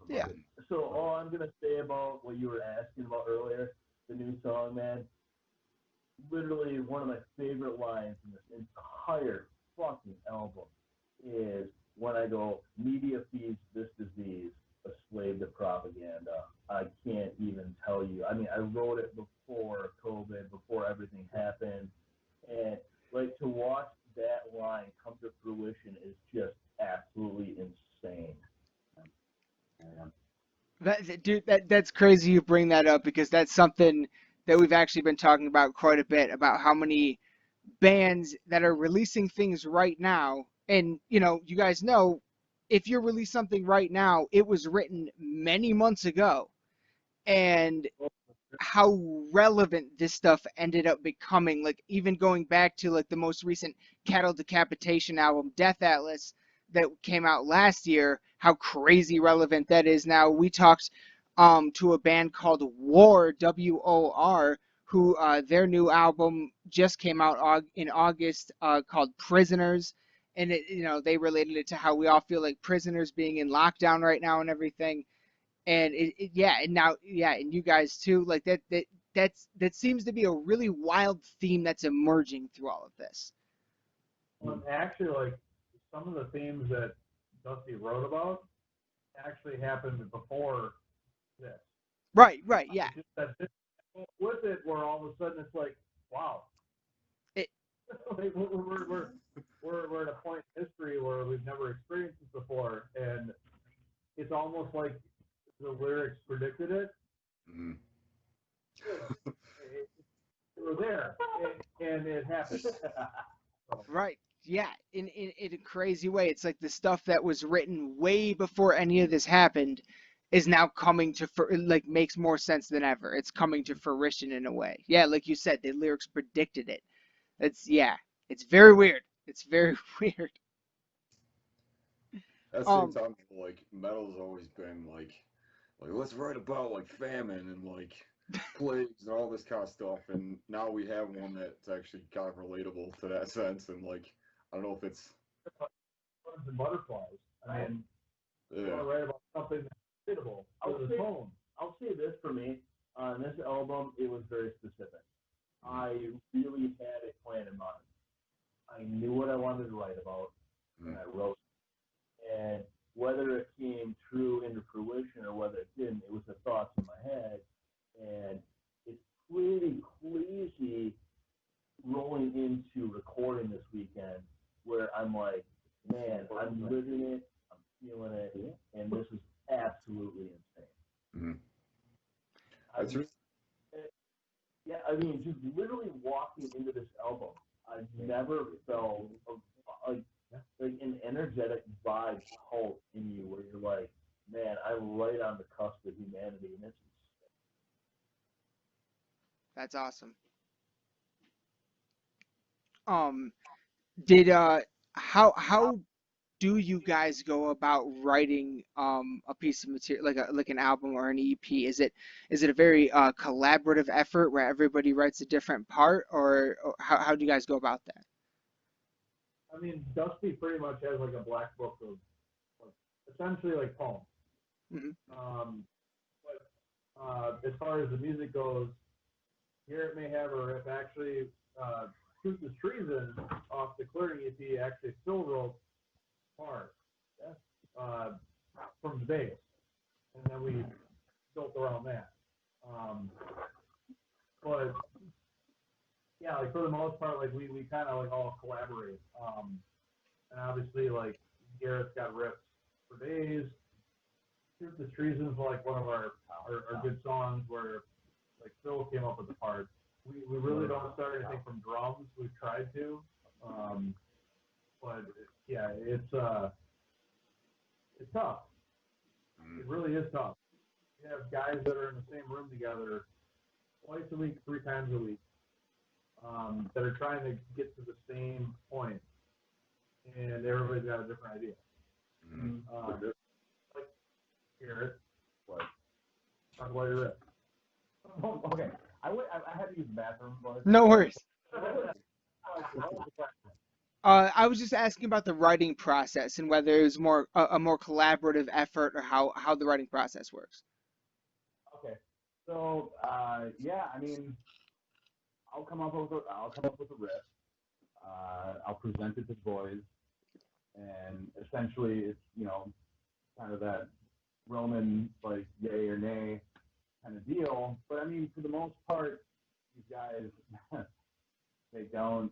Yeah.
So all I'm gonna say about what you were asking about earlier, the new song, man. Literally one of my favorite lines in this entire fucking album is when I go, media feeds this disease, a slave to propaganda. I can't even tell you. I mean, I wrote it before COVID, before everything happened, and like to watch that line come to fruition is just absolutely insane.
That's crazy you bring that up because that's something that we've actually been talking about quite a bit about how many bands that are releasing things right now. And, you guys know, if you release something right now, it was written many months ago. And how relevant this stuff ended up becoming, like even going back to like the most recent Cattle Decapitation album, Death Atlas, that came out last year, how crazy relevant that is now. We talked to a band called War, WOR, who their new album just came out in August called Prisoners. And they related it to how we all feel like prisoners being in lockdown right now and everything. And and you guys too, like that seems to be a really wild theme that's emerging through all of this.
Well, actually, like some of the themes that Dusty wrote about actually happened before this.
Right, yeah.
It's just that this, with it, where all of a sudden it's like, wow.
It,
like we're at a point in history where we've never experienced this before, and it's almost like the lyrics predicted it.
Mm.
They were there, and it happened.
right. Yeah, in a crazy way. It's like the stuff that was written way before any of this happened is now coming to like makes more sense than ever. It's coming to fruition in a way. Yeah, like you said, the lyrics predicted it. It's very weird. It's very weird.
At the same time, like metal's always been like let's write about like famine and like plagues and all this kind of stuff, and now we have one that's actually kind of relatable to that sense, and like I don't know if it's
Butterflies and butterflies. I mean,
yeah.
I want to write about something that's relatable to the tone.
I'll say this for me. On this album, it was very specific. I really had a plan in mind. I knew what I wanted to write about, and I wrote it. And whether it came true into fruition or whether it didn't, it was the thoughts in my head. And it's pretty crazy rolling into recording this weekend where I'm like, man, I'm living it, I'm feeling it, and this is absolutely insane.
Mm-hmm. That's right.
Yeah, I mean, just literally walking into this album, I've never felt like an energetic vibe pulse in you where you're like, man, I'm right on the cusp of humanity, and it's
That's awesome. Did how do you guys go about writing a piece of material like an album or an EP? Is it a very collaborative effort where everybody writes a different part, or how do you guys go about that?
I mean, Dusty pretty much has like a black book of like, essentially like poems.
Mm-hmm.
But as far as the music goes, Garret may have a riff. Actually, Truth is Treason off the Clearing EP actually still wrote part from the bass, and then we built around that. But yeah, like for the most part, like we kind of like all collaborate. And obviously, like Garrett's got riffs for days. Truth is Treason is like one of our good songs where like Phil came up with the parts. We really don't start anything from drums. We've tried to, but yeah, it's tough. It really is tough. You have guys that are in the same room together twice a week, 3 times a week, that are trying to get to the same point, and everybody's got a different idea. Like Garret, what? Talk about your riff.
Oh, okay. I had to use the bathroom. But...
No worries. I was just asking about the writing process and whether it was more a more collaborative effort, or how the writing process works.
Okay. So yeah, I mean, I'll come up with a riff. I'll present it to the boys, and essentially it's kind of that Roman like yay or nay kind of deal. But I mean, for the most part, these guys they don't.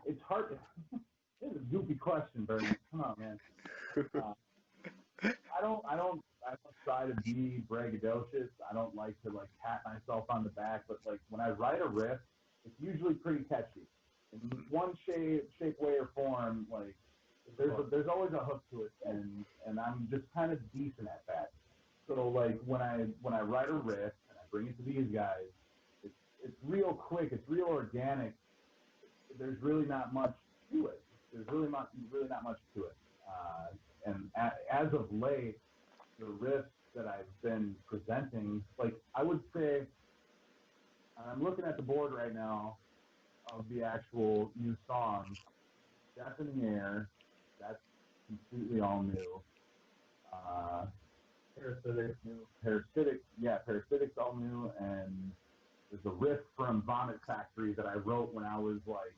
It's hard. It's a goofy question, Burton. Come on, man. I don't try to be braggadocious. I don't like to like pat myself on the back. But like when I write a riff, it's usually pretty catchy. In one shape, way, or form, like there's always a hook to it, and I'm just kind of decent at that. So like when I write a riff and I bring it to these guys, it's real quick. It's real organic. There's really not much to it. There's really not much to it. And as of late, the riffs that I've been presenting, like I would say, I'm looking at the board right now of the actual new songs. Death in the Air, that's completely all new. Parasitic's all new, and there's a riff from Vomit Factory that I wrote when I was like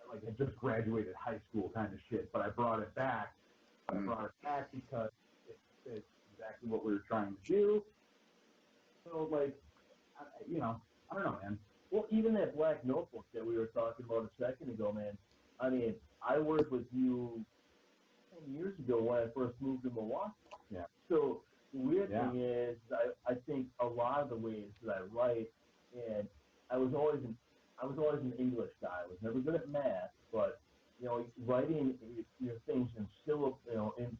I just graduated high school kind of shit, but I brought it back I brought it back because it's exactly what we were trying to do. So, like, I don't know, man.
Well, even that black notebook that we were talking about a second ago, man. I mean, I worked with you 10 years ago when I first moved to Milwaukee.
Yeah.
So the weird thing is, I think a lot of the ways that I write, and I was always an English guy. I was never good at math, but writing things in syllables and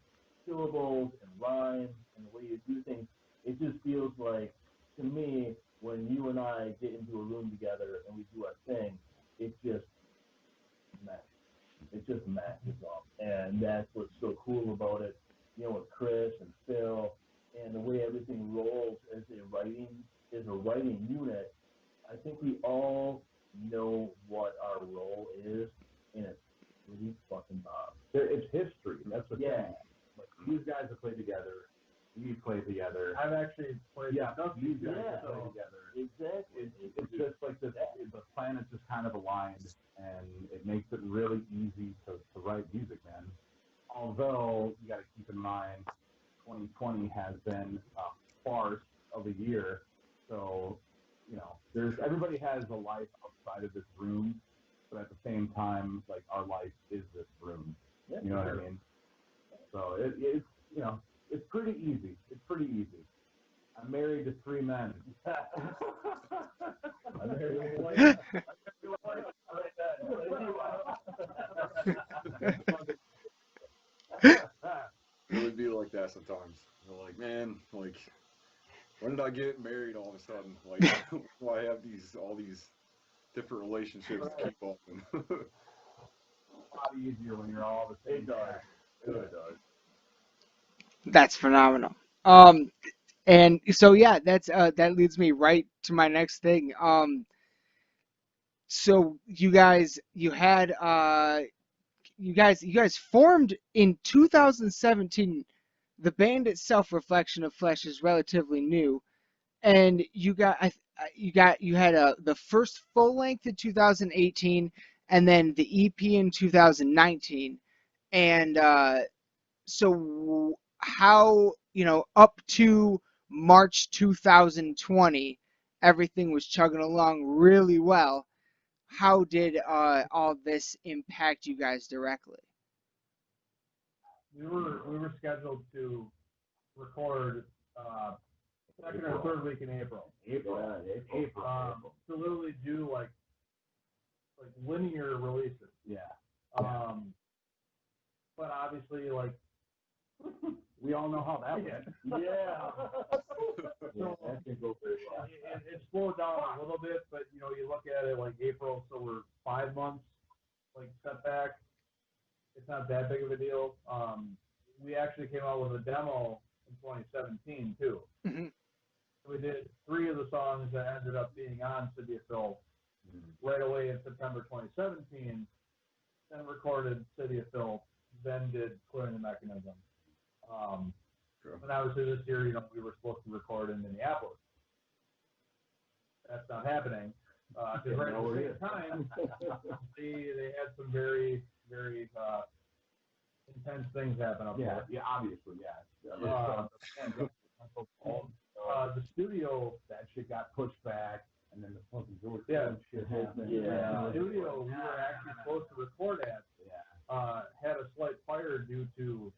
rhymes and the way you do things, it just feels like, to me, when you and I get into a room together and we do our thing, it just matches up. And that's what's so cool about it, with Chris and Phil and the way everything rolls as a writing unit. I think we all know what our role is, and it's really fucking Bob.
It's history. That's the thing.
Like,
these guys have played together. We play together.
I've actually played
enough these guys
Yeah.
to play together.
Exactly.
It's just like the planets just kind of aligned, and it makes it really easy to write music, man. Although you got to keep in mind, 2020 has been a farce of a year. So, everybody has a life outside of this room, but at the same time, like, our life is this room.
Yeah,
You know what I mean? So it's pretty easy. It's pretty easy. I'm married to 3 men. I'm married to 1 wife.
It would be like that sometimes. You're like, man, like, when did I get married all of a sudden? Like, why I have all these different relationships to keep up?
It's a lot easier when you're all the same. It does.
That's phenomenal. And so yeah, that's that leads me right to my next thing. So you guys formed in 2017. The band itself, Reflection of Flesh, is relatively new, and you had the first full length in 2018, and then the EP in 2019, and so how up to March 2020, everything was chugging along really well. How did all this impact you guys directly?
We were scheduled to record second or third week in April.
April.
To literally do like linear releases.
Yeah.
But obviously, like,
We all know how that went.
Yeah.
So
That didn't go very well.
it slowed down a little bit, but you look at it like April, so we're 5 months like setback. It's not that big of a deal. We actually came out with a demo in 2017 too.
Mm-hmm.
We did 3 of the songs that ended up being on City of Phil right away in September 2017. Then recorded City of Phil. Then did Clearing the Mechanism. And obviously this year, we were supposed to record in Minneapolis. That's not happening. Because right at the same time, they had some very, very intense things happen up there.
Yeah, obviously, yeah.
The studio,
that shit got pushed back, and then the fucking George shit happened.
The studio we were actually supposed to record at had a slight fire due to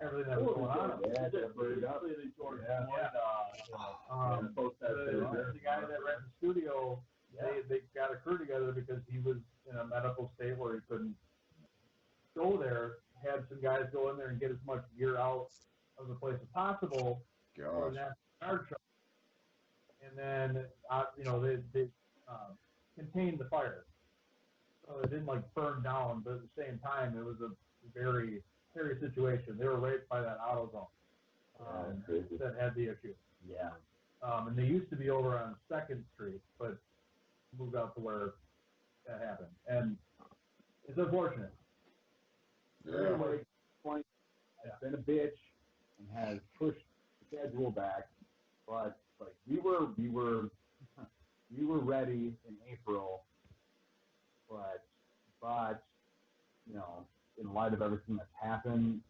everything that was going on.
They tore
The guy that ran the studio, they got a crew together because he was in a medical state where he couldn't go there. Had some guys go in there and get as much gear out of the place as possible for that guard truck. And then, they contained the fire. So it didn't like burn down, but at the same time, it was a very scary situation. They were right by that auto zone that had the issue.
Yeah.
And they used to be over on 2nd Street, but moved out to where that happened. And it's unfortunate.
Yeah.
It's been a bitch and has pushed the schedule back, but like we were ready in April, but in light of everything that's happened,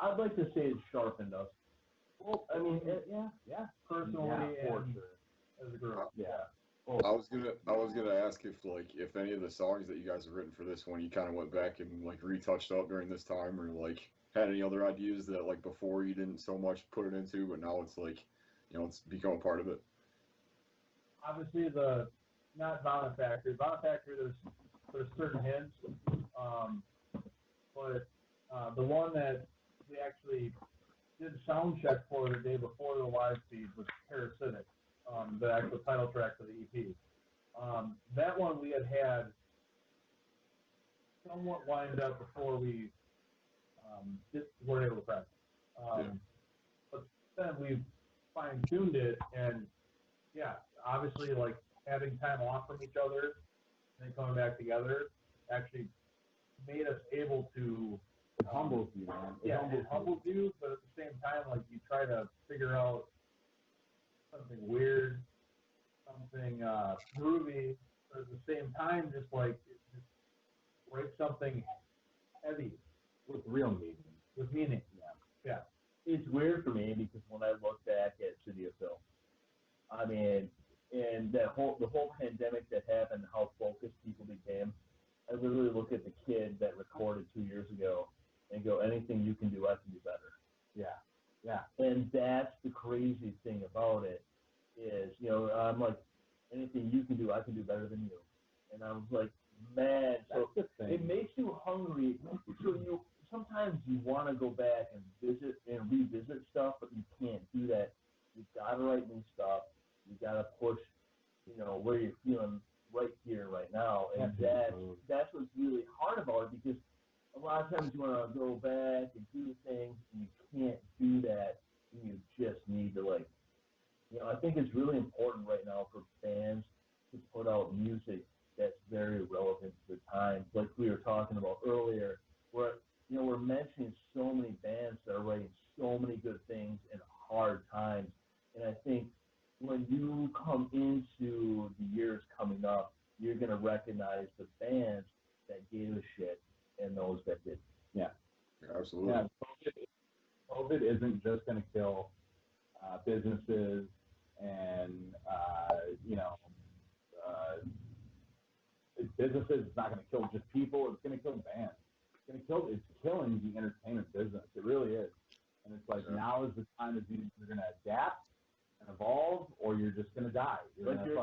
I'd like to say it sharpened us. Well, I mean, yeah.
Personally,
Yeah,
and as a group, yeah.
I was gonna ask if any of the songs that you guys have written for this one you kind of went back and like retouched up during this time, or like had any other ideas that like before you didn't so much put it into, but now it's like, it's become a part of it.
Obviously, not Violent Factory. Violent Factory, there's certain hints, but the one that we actually did sound check for the day before the live feed was Parasitic, the actual title track for the EP. That one we had somewhat lined up before we weren't able to practice. But then we fine-tuned it, and yeah, obviously, like having time off from each other and then coming back together actually made us able to.
It humbles you, man.
It humbles you, but at the same time, like you try to figure out something weird, something groovy, but at the same time, just write something heavy
With real meaning.
with meaning. Yeah.
It's weird for me because when I look back at City of Phil, I mean, and the whole pandemic that happened, how focused people became, I literally look at the kid that recorded 2 years ago and go, anything you can do, I can do better.
Yeah.
And that's the crazy thing about it is, I'm like, anything you can do, I can do better than you. And I was like, man, so it makes you hungry. So sometimes you want to go back and visit and revisit stuff, but you can't do that. You've got to write new stuff. You got to push, where you're feeling right here, right now. And that's what's really hard about it, because a lot of times you want to go back and do things, and you can't do that. And you just need to, I think it's really important right now for bands to put out music that's very relevant to the times. Like we were talking about earlier, where, we're mentioning so many bands that are writing so many good things in hard times. And I think when you come into the years coming up, you're going to recognize the bands that gave a shit and those that didn't.
Yeah, absolutely.
Yeah, COVID isn't just going to kill businesses and, businesses. It's not going to kill just people. It's going to kill bands. It's killing the entertainment business. It really is. And it's like, now is the time that you're going to adapt and evolve, or you're just going to die. You're going to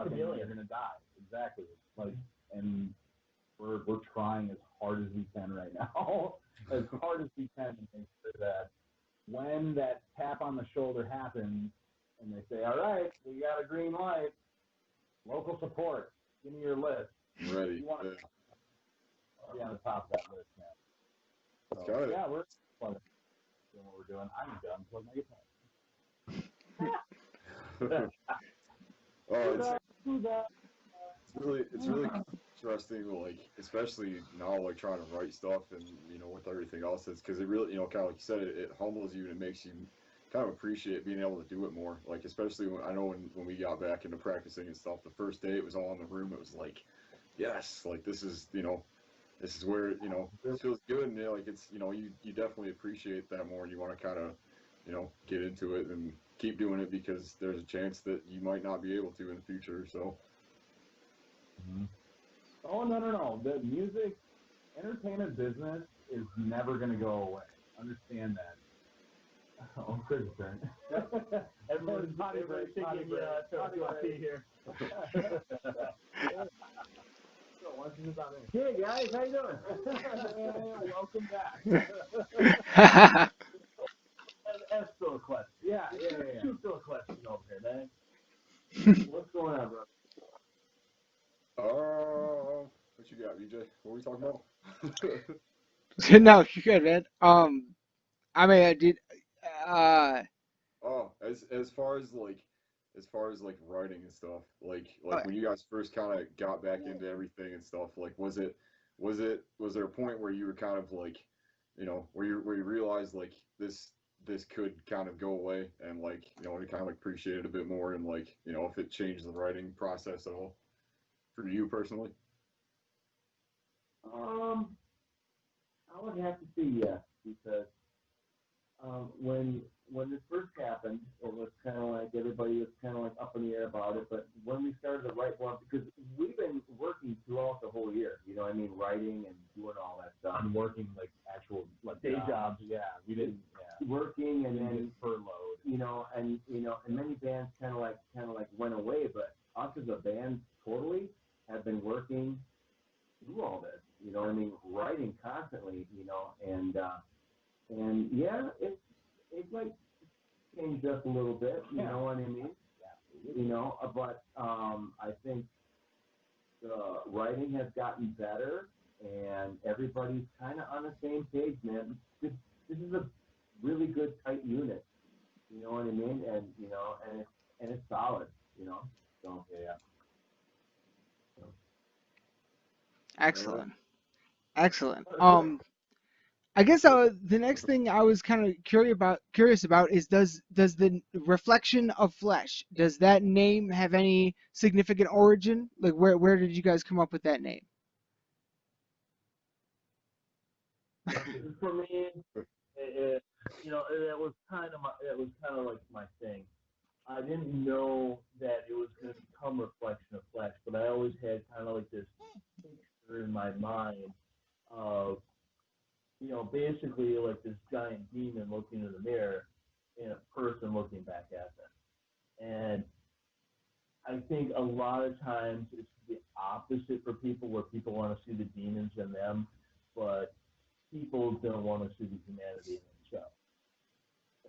die. Exactly. And we're trying as hard as we can right now, as hard as we can to make sure that when that tap on the shoulder happens and they say, all right, we got a green light, local support, give me your list.
Ready.
You want to be on the top of that list now. So, we're doing what we're doing. I'm done. Plug my guitar.
It's really interesting, like especially now, like trying to write stuff and with everything else, is because it really, kind of like you said, it humbles you and it makes you kind of appreciate being able to do it more. Like especially when we got back into practicing and stuff, the first day it was all in the room. It was like, yes, like this is where it feels good, and like it's you definitely appreciate that more, and you want to kind of get into it and keep doing it, because there's a chance that you might not be able to in the future. So.
Mm-hmm. Oh, no. The music entertainment business is never going to go away. Understand that. Oh, Chris' turn.
Everyone's taking here. Hey guys, how you doing? Welcome back. Ask Phil a question. Yeah. Shoot Phil a question over here, man. What's going on, bro?
What you got, BJ? What are we talking about?
No, you're good, man. I mean, I did.
As far as like writing and stuff, like when you guys first kind of got back into everything and stuff, like was there a point where you were kind of like, where you realized like this could kind of go away, and like to kind of like appreciate it a bit more, and like if it changed the writing process at all for you personally?
I would have to say yes, because When this first happened, it was kind of like everybody was kind of like up in the air about it. But when we started to write more, because we've been working throughout the whole year, you know, what I mean, writing and doing all that stuff.
I'm working like actual like
Day jobs.
Yeah, we didn't. Yeah.
Working and then
furloughed.
you know, and many bands kind of like went away, but us as a band totally have been working through all this. You know, what I mean, writing constantly. You know, and yeah, it's like changed us a little bit. You know what I mean? You know, but I think the writing has gotten better, and everybody's kind of on the same page, man. This is a really good tight unit. You know what I mean? And you know, and it's solid. You know, so yeah.
Excellent. I guess the next thing I was kind of curious about is does the reflection of flesh, does that name have any significant origin? Like where did you guys come up with that name?
For me, you know, it was kind of like my thing. I didn't know that it was going to become Reflection of Flesh, but I always had kind of like this picture in my mind of, you know, basically like this giant demon looking in the mirror and a person looking back at them. And I think a lot of times it's the opposite for people, where people want to see the demons in them, but people don't want to see the humanity in themselves.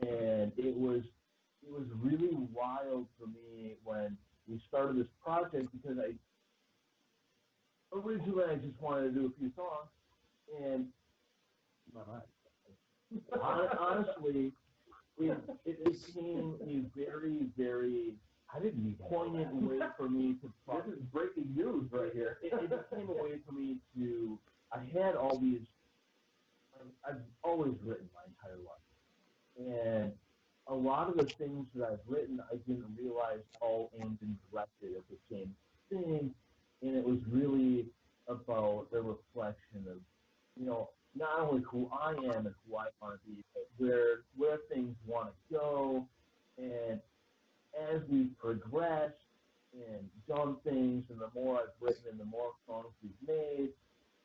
And it was really wild for me when we started this project, because originally I just wanted to do a few songs, and honestly, it became a very, very poignant way for me to.
This is breaking news right here.
It became a way for me to. I had all these. I've always written my entire life, and a lot of the things that I've written, I didn't realize all aimed and directed at the same thing, and it was really about a reflection of, you know, not only who I am and who I want to be, but where things want to go. And as we've progressed and done things, and the more I've written and the more songs we've made,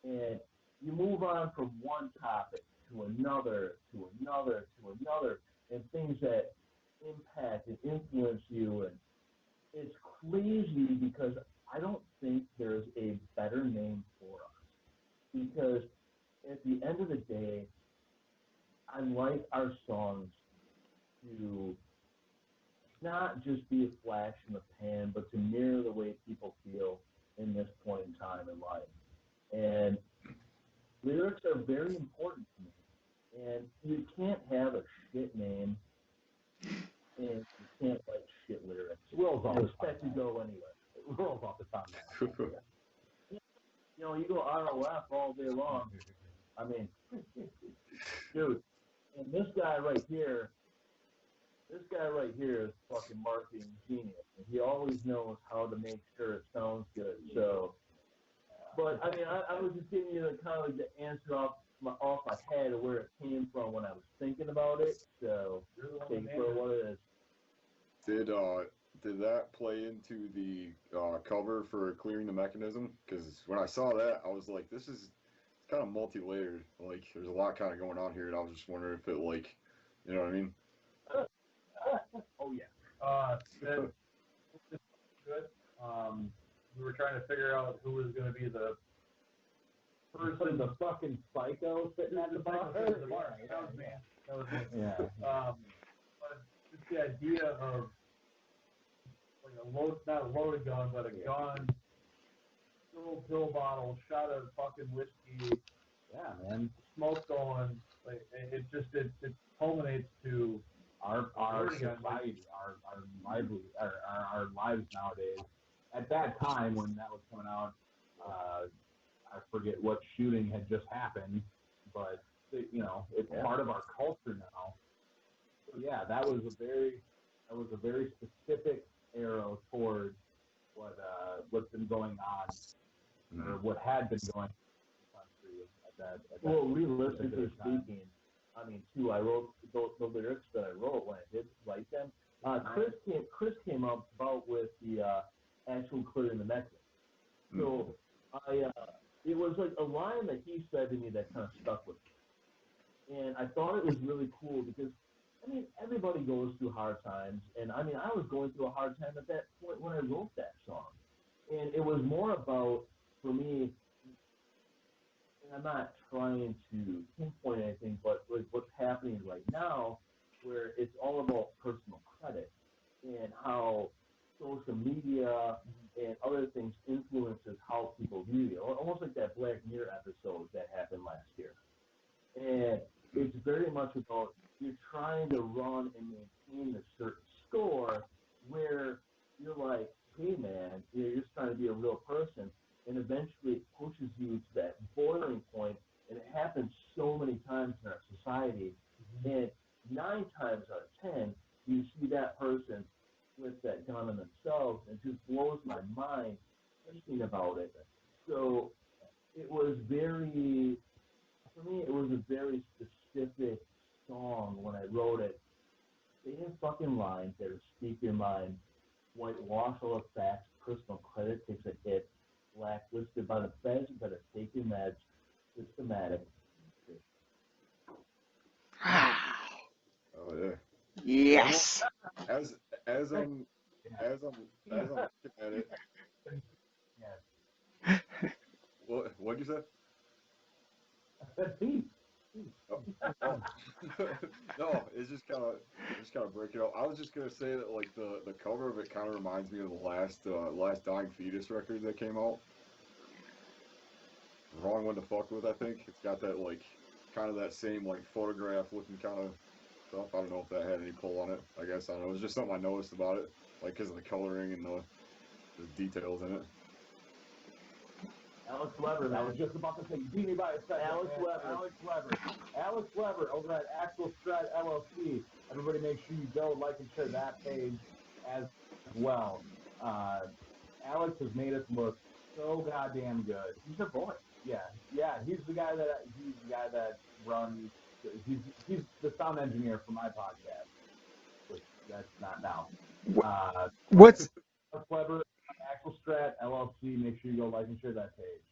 and you move on from one topic to another, to another, to another, and things that impact and influence you. And it's crazy because I don't think there's a better name for us. Because at the end of the day, I like our songs to not just be a flash in the pan, but to mirror the way people feel in this point in time in life. And lyrics are very important to me. And you can't have a shit name and you can't write shit lyrics.
Rolls off
And
the
expect to
tongue.
go anywhere.
It rolls off the tongue.
You know, you go ROF all day long. I mean, dude, and this guy right here is fucking marketing genius. And he always knows how to make sure it sounds good. So, but I mean, I was just giving you the kind of like the answer off my head of where it came from when I was thinking about it. So take it for what it is.
Did that play into the cover for Clearing the Mechanism? Because when I saw that, I was like, this is kind of multi-layered. Like, there's a lot kind of going on here, and I was just wondering if it, like, you know what I mean?
Oh yeah.
Good. We were trying to figure out who was going to be the person,
The fucking psycho sitting at the bar.
That was me. That was me.
Yeah.
But just the idea of like not a loaded gun, but a gun, little pill bottle, shot of fucking whiskey.
Yeah, man.
Smoke going. Like it culminates to
Our society, our lives nowadays. At that time when that was coming out, I forget what shooting had just happened, but you know, it's part of our culture now. So yeah, that was a very specific arrow towards what's been going on, or what had been going on in the country at that
Well,
particular
realistically
time.
speaking, two, I wrote the lyrics that I wrote when I did write them. Chris came up about with the actual clearing the necklace. So it was like a line that he said to me that kind of stuck with me. And I thought it was really cool because, everybody goes through hard times. And, I was going through a hard time at that point when I wrote that song. And it was more about, for me, and I'm not trying to pinpoint anything, but like what's happening right now, where it's all about personal credit and how social media and other things influences how people view you. Almost like that Black Mirror episode that happened last year. And it's very much about you're trying to run and maintain a certain score where you're like, hey man, you're just trying to be a real person, and eventually it pushes you to that boiling point, and it happens so many times in our society, and 9 times out of 10, you see that person with that gun on themselves, and it just blows my mind thinking about it. So it was very, for me, it was a very specific song when I wrote it. They have fucking lines that speak your mind. Whitewash all the facts, personal credit takes a hit, blacklisted by the feds, better take your meds, systematic.
Oh yeah.
Yes.
As I'm looking at it. What'd you say? No, it's just kind of break it up. I was just gonna say that like the cover of it kind of reminds me of the last Dying Fetus record that came out. Wrong one to fuck with, I think. It's got that like kind of that same like photograph looking kind of stuff. I don't know if that had any pull on it. I guess I don't know. It was just something I noticed about it, like because of the coloring and the details in it.
Alex Weber, I was just about to say, beat me by a second. Alex Weber over at Actual Strat LLC. Everybody make sure you go like and share that page as well. Alex has made us look so goddamn good.
He's a boy.
Yeah, he's the guy that runs. He's the sound engineer for my podcast, which that's not now.
What's
Alex Weber, Actual Strat LLC. Make sure you go like and share that page.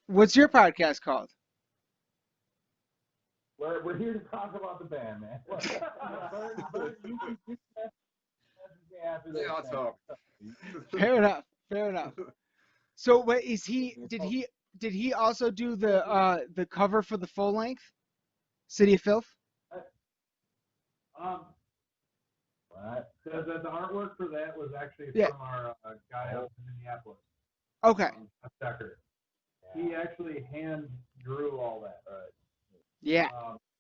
what's your podcast called?
We're here to talk about the band, man.
Yeah, I'll talk.
Fair enough. So what is he? Did he also do the cover for the full length, City of Filth?
The artwork for that was actually from our guy out in Minneapolis.
Okay.
Decker. He actually hand drew all that.
Yeah.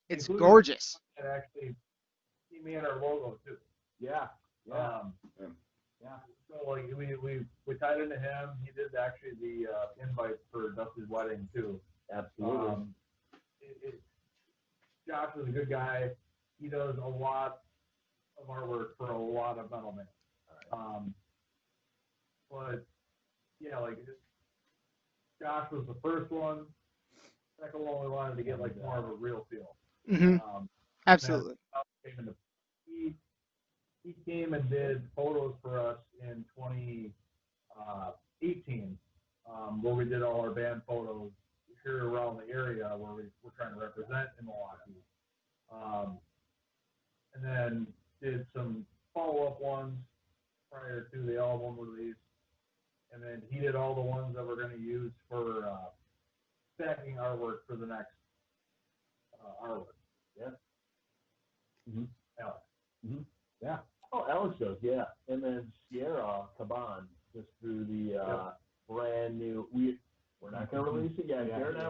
It's gorgeous.
And actually, he made our logo too.
Yeah.
So like we tied into him. He did actually the invite for Dustin's wedding too.
Absolutely.
Josh is a good guy. He does a lot of artwork for a lot of metal bands. But yeah, like Josh was the first one. Second one, we wanted to get like more of a real feel.
Mm-hmm. Absolutely.
He came and did photos for us in 2018, where we did all our band photos here around the area where we're trying to represent in Milwaukee. And then did some follow-up ones prior to the album release. And then he did all the ones that we're going to use for stacking artwork for the next artwork.
Yeah. Mm-hmm.
Alex.
Mm-hmm. Yeah.
Oh, Alex does, yeah. And then Sierra Caban just through the brand new. We're not going to release it yet. Garret and I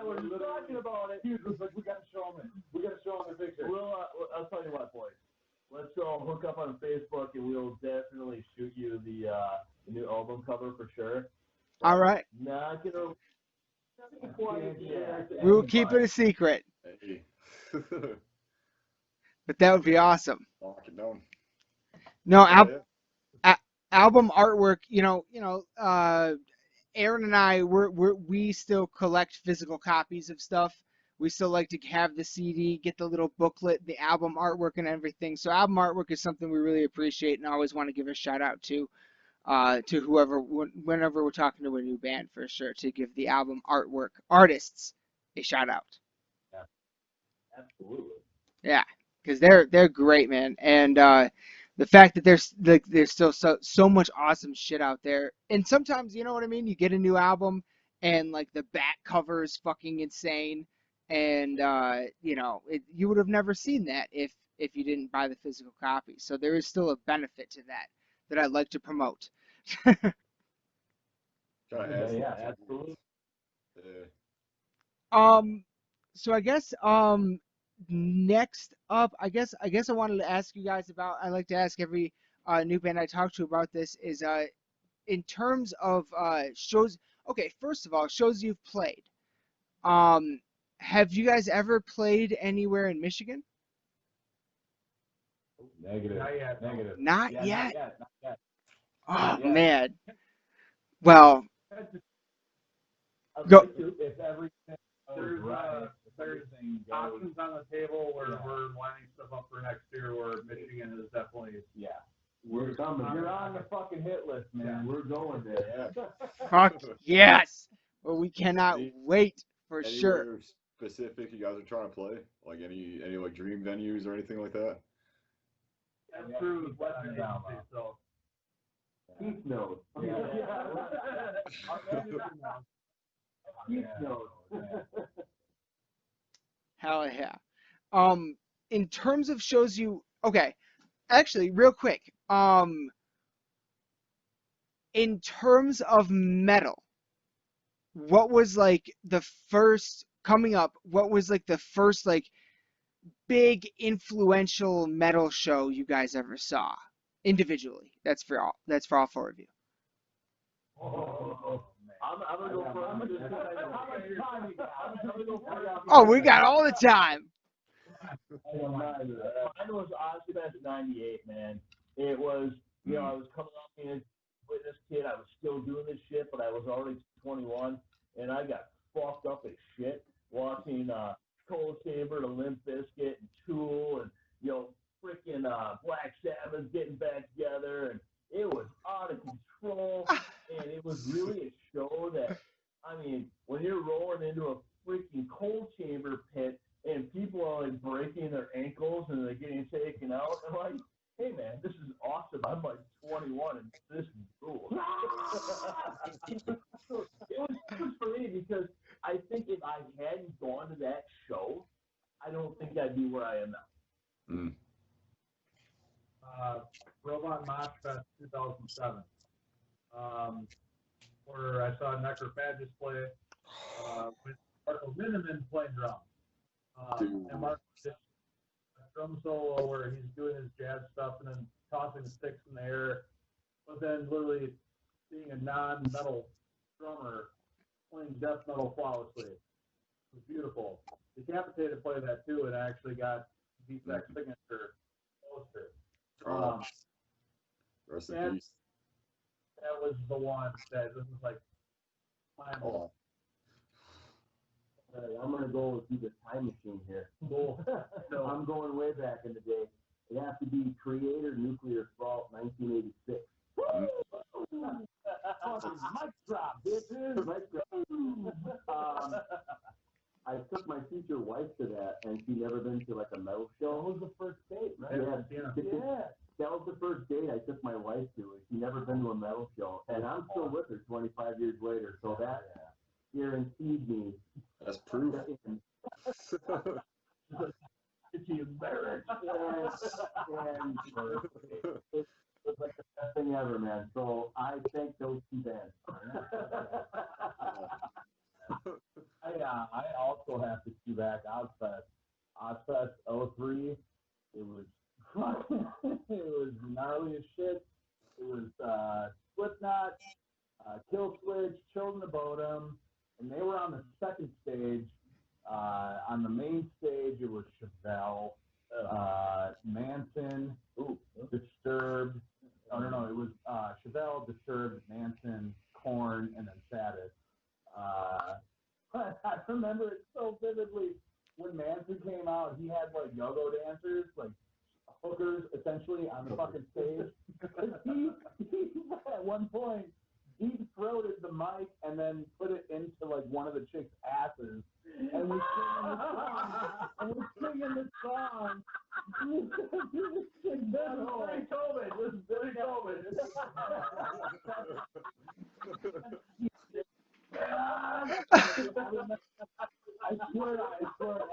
were just talking about it.
He was like, we got to show him the picture.
I'll tell you what, boys. Let's all hook up on Facebook, and we'll definitely shoot you the new album cover for sure.
All right.
Not gonna quiet yet.
We will keep it a secret.
Hey.
But that would be awesome.
Lock it down.
No, album artwork. Aaron and I we still collect physical copies of stuff. we still like to have the CD, get the little booklet, the album artwork, and everything. So album artwork is something we really appreciate, and I always want to give a shout out to whoever, whenever we're talking to a new band, for sure, to give the album artwork artists a shout out.
Yeah, absolutely.
Yeah, because they're great, man, and the fact that there's still so much awesome shit out there, and sometimes, you know what I mean, you get a new album and like the back cover is fucking insane, and you would have never seen that if you didn't buy the physical copy. So there is still a benefit to that I like to promote.
Yeah, absolutely.
So I guess next up, I guess I wanted to ask you guys about. I like to ask every new band I talk to about this is in terms of shows. Okay, first of all, shows you've played. Have you guys ever played anywhere in Michigan?
Negative.
Not yet.
Negative.
Not
Yeah,
yet.
Not yet.
Oh
Not yet.
man. Well,
I'd
Go.
like to,
If everything goes right, if everything goes,
Options on the table where
Yeah.
we're lining stuff up for next year where Michigan is definitely.
yeah.
We're coming.
You're on the fucking hit list, man.
We're going there.
fuck yes. Well, we cannot
Any-
wait for sure.
Anywhere specific you guys are trying to play? Like any like dream venues or anything like that?
That's
Yeah,
true.
keep that
Western
down,
agency, so.
Keith knows.
Yeah.
Keith knows.
Hell yeah. In terms of shows you, okay, actually, real quick, in terms of metal, what was like the first coming up? What was like the first like big influential metal show you guys ever saw individually? That's for all. That's for all four of you.
Oh, man.
I'm gonna go first.
How much time you got?
I'm gonna go first.
Oh, we got all the time.
Mine was Ozfest '98, man. It was, I was coming up being a witness kid. I was still doing this shit, but I was already 21, and I got fucked up as shit watching Cold Chamber, the Limp Bizkit, and Tool, and freaking Black Sabbath getting back together, and it was out of control. And it was really a show that, I mean, when you're rolling into a freaking Cold Chamber pit and people are like breaking their ankles and they're getting taken out, I'm like, hey man, this is awesome. I'm like 21 and this is cool. it was for me because I think if I hadn't gone to that show, I don't think I'd be where I am now.
Mm.
Robot Mosh Fest 2007, where I saw Necrophagus play with Marco Miniman playing drums. And Marco did a drum solo where he's doing his jazz stuff and then tossing the sticks in the air, but then literally being a non-metal drummer playing death metal flawlessly. It was beautiful. Decapitated played that too, and I actually got Defect's signature poster.
Rest in
that-
peace.
That was the one that this was like mind blowing.
I'm going to go through the time machine here.
Cool.
So I'm going way back in the day. It has to be Creator Nuclear Assault 1986. Mic drop, bitches. Mic drop. I took my future wife to that, and she'd never been to like a metal show. That was the first date, right? Yeah. That was the first date I took my wife to. She'd never been to a metal show, and I'm still with her 25 years later. So that guaranteed me.
That's proof.
She embarrassed. And it was like the best thing ever, man. So I thank those two bands.
I also have to see back Ozfest. Ozfest 03. It was it was gnarly as shit. It was Slipknot, Kill Switch, Children of Bodom, and they were on the second stage. On the main stage, it was Chevelle, Manson, Disturbed. Oh no, it was Chevelle, Disturbed, Manson, Korn, and then Sabbath. I remember it so vividly. when Manson came out, he had like go-go dancers, like hookers, essentially on the fucking stage. he at one point deep-throated the mic and then put it into like one of the chicks' asses, and we're singing this song. This is pre-COVID. This is pre-COVID. I swear,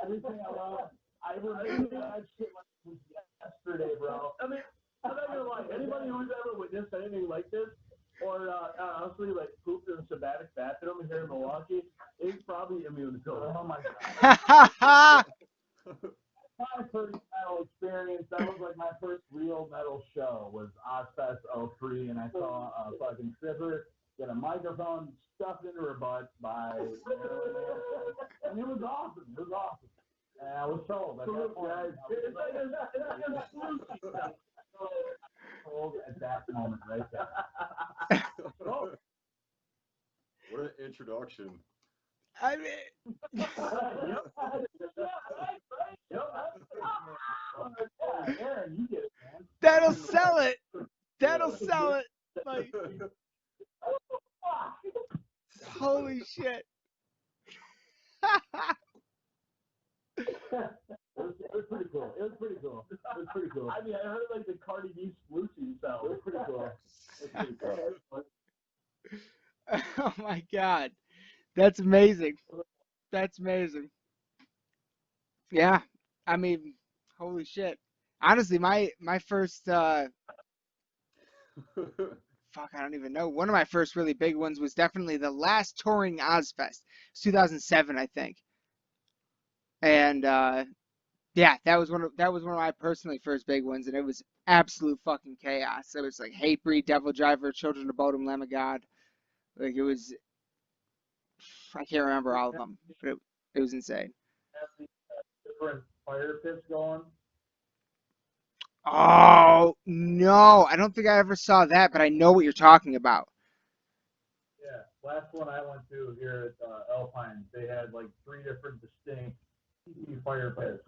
everything I love, I remember that shit like it was yesterday, bro.
I mean, I'm not gonna lie. Anybody who's ever witnessed anything like this, or honestly, like pooped in a sabbatic bathroom here in Milwaukee, is probably immune to it.
Oh my god. My first metal experience, that was like my first real metal show, was Ozfest 03, and I saw a fucking stripper get a microphone stuffed into her butt by Marilyn Manson, and it was awesome. It was awesome. And I was sold. At that point, sold at that moment right there.
What an introduction.
I mean,
Aaron, you get it, man.
that'll sell it. That'll sell it. Like, holy shit.
It was pretty cool. It was pretty cool.
I mean, I heard like the Cardi B sploochie sound.
It was pretty cool.
Oh my god. That's amazing. That's amazing. Yeah. I mean, holy shit. Honestly, my first fuck, I don't even know. One of my first really big ones was definitely the last touring Ozfest. It's 2007, I think. And yeah, that was one of my personally first big ones, and it was absolute fucking chaos. It was like Hatebreed, Devil Driver, Children of Bodom, Lamb of God. Like it was, I can't remember all of them, but it was insane.
Different fire pits going.
Oh no, I don't think I ever saw that, but I know what you're talking about.
Yeah, last one I went to here at Alpine, they had like 3 different distinct fire pits,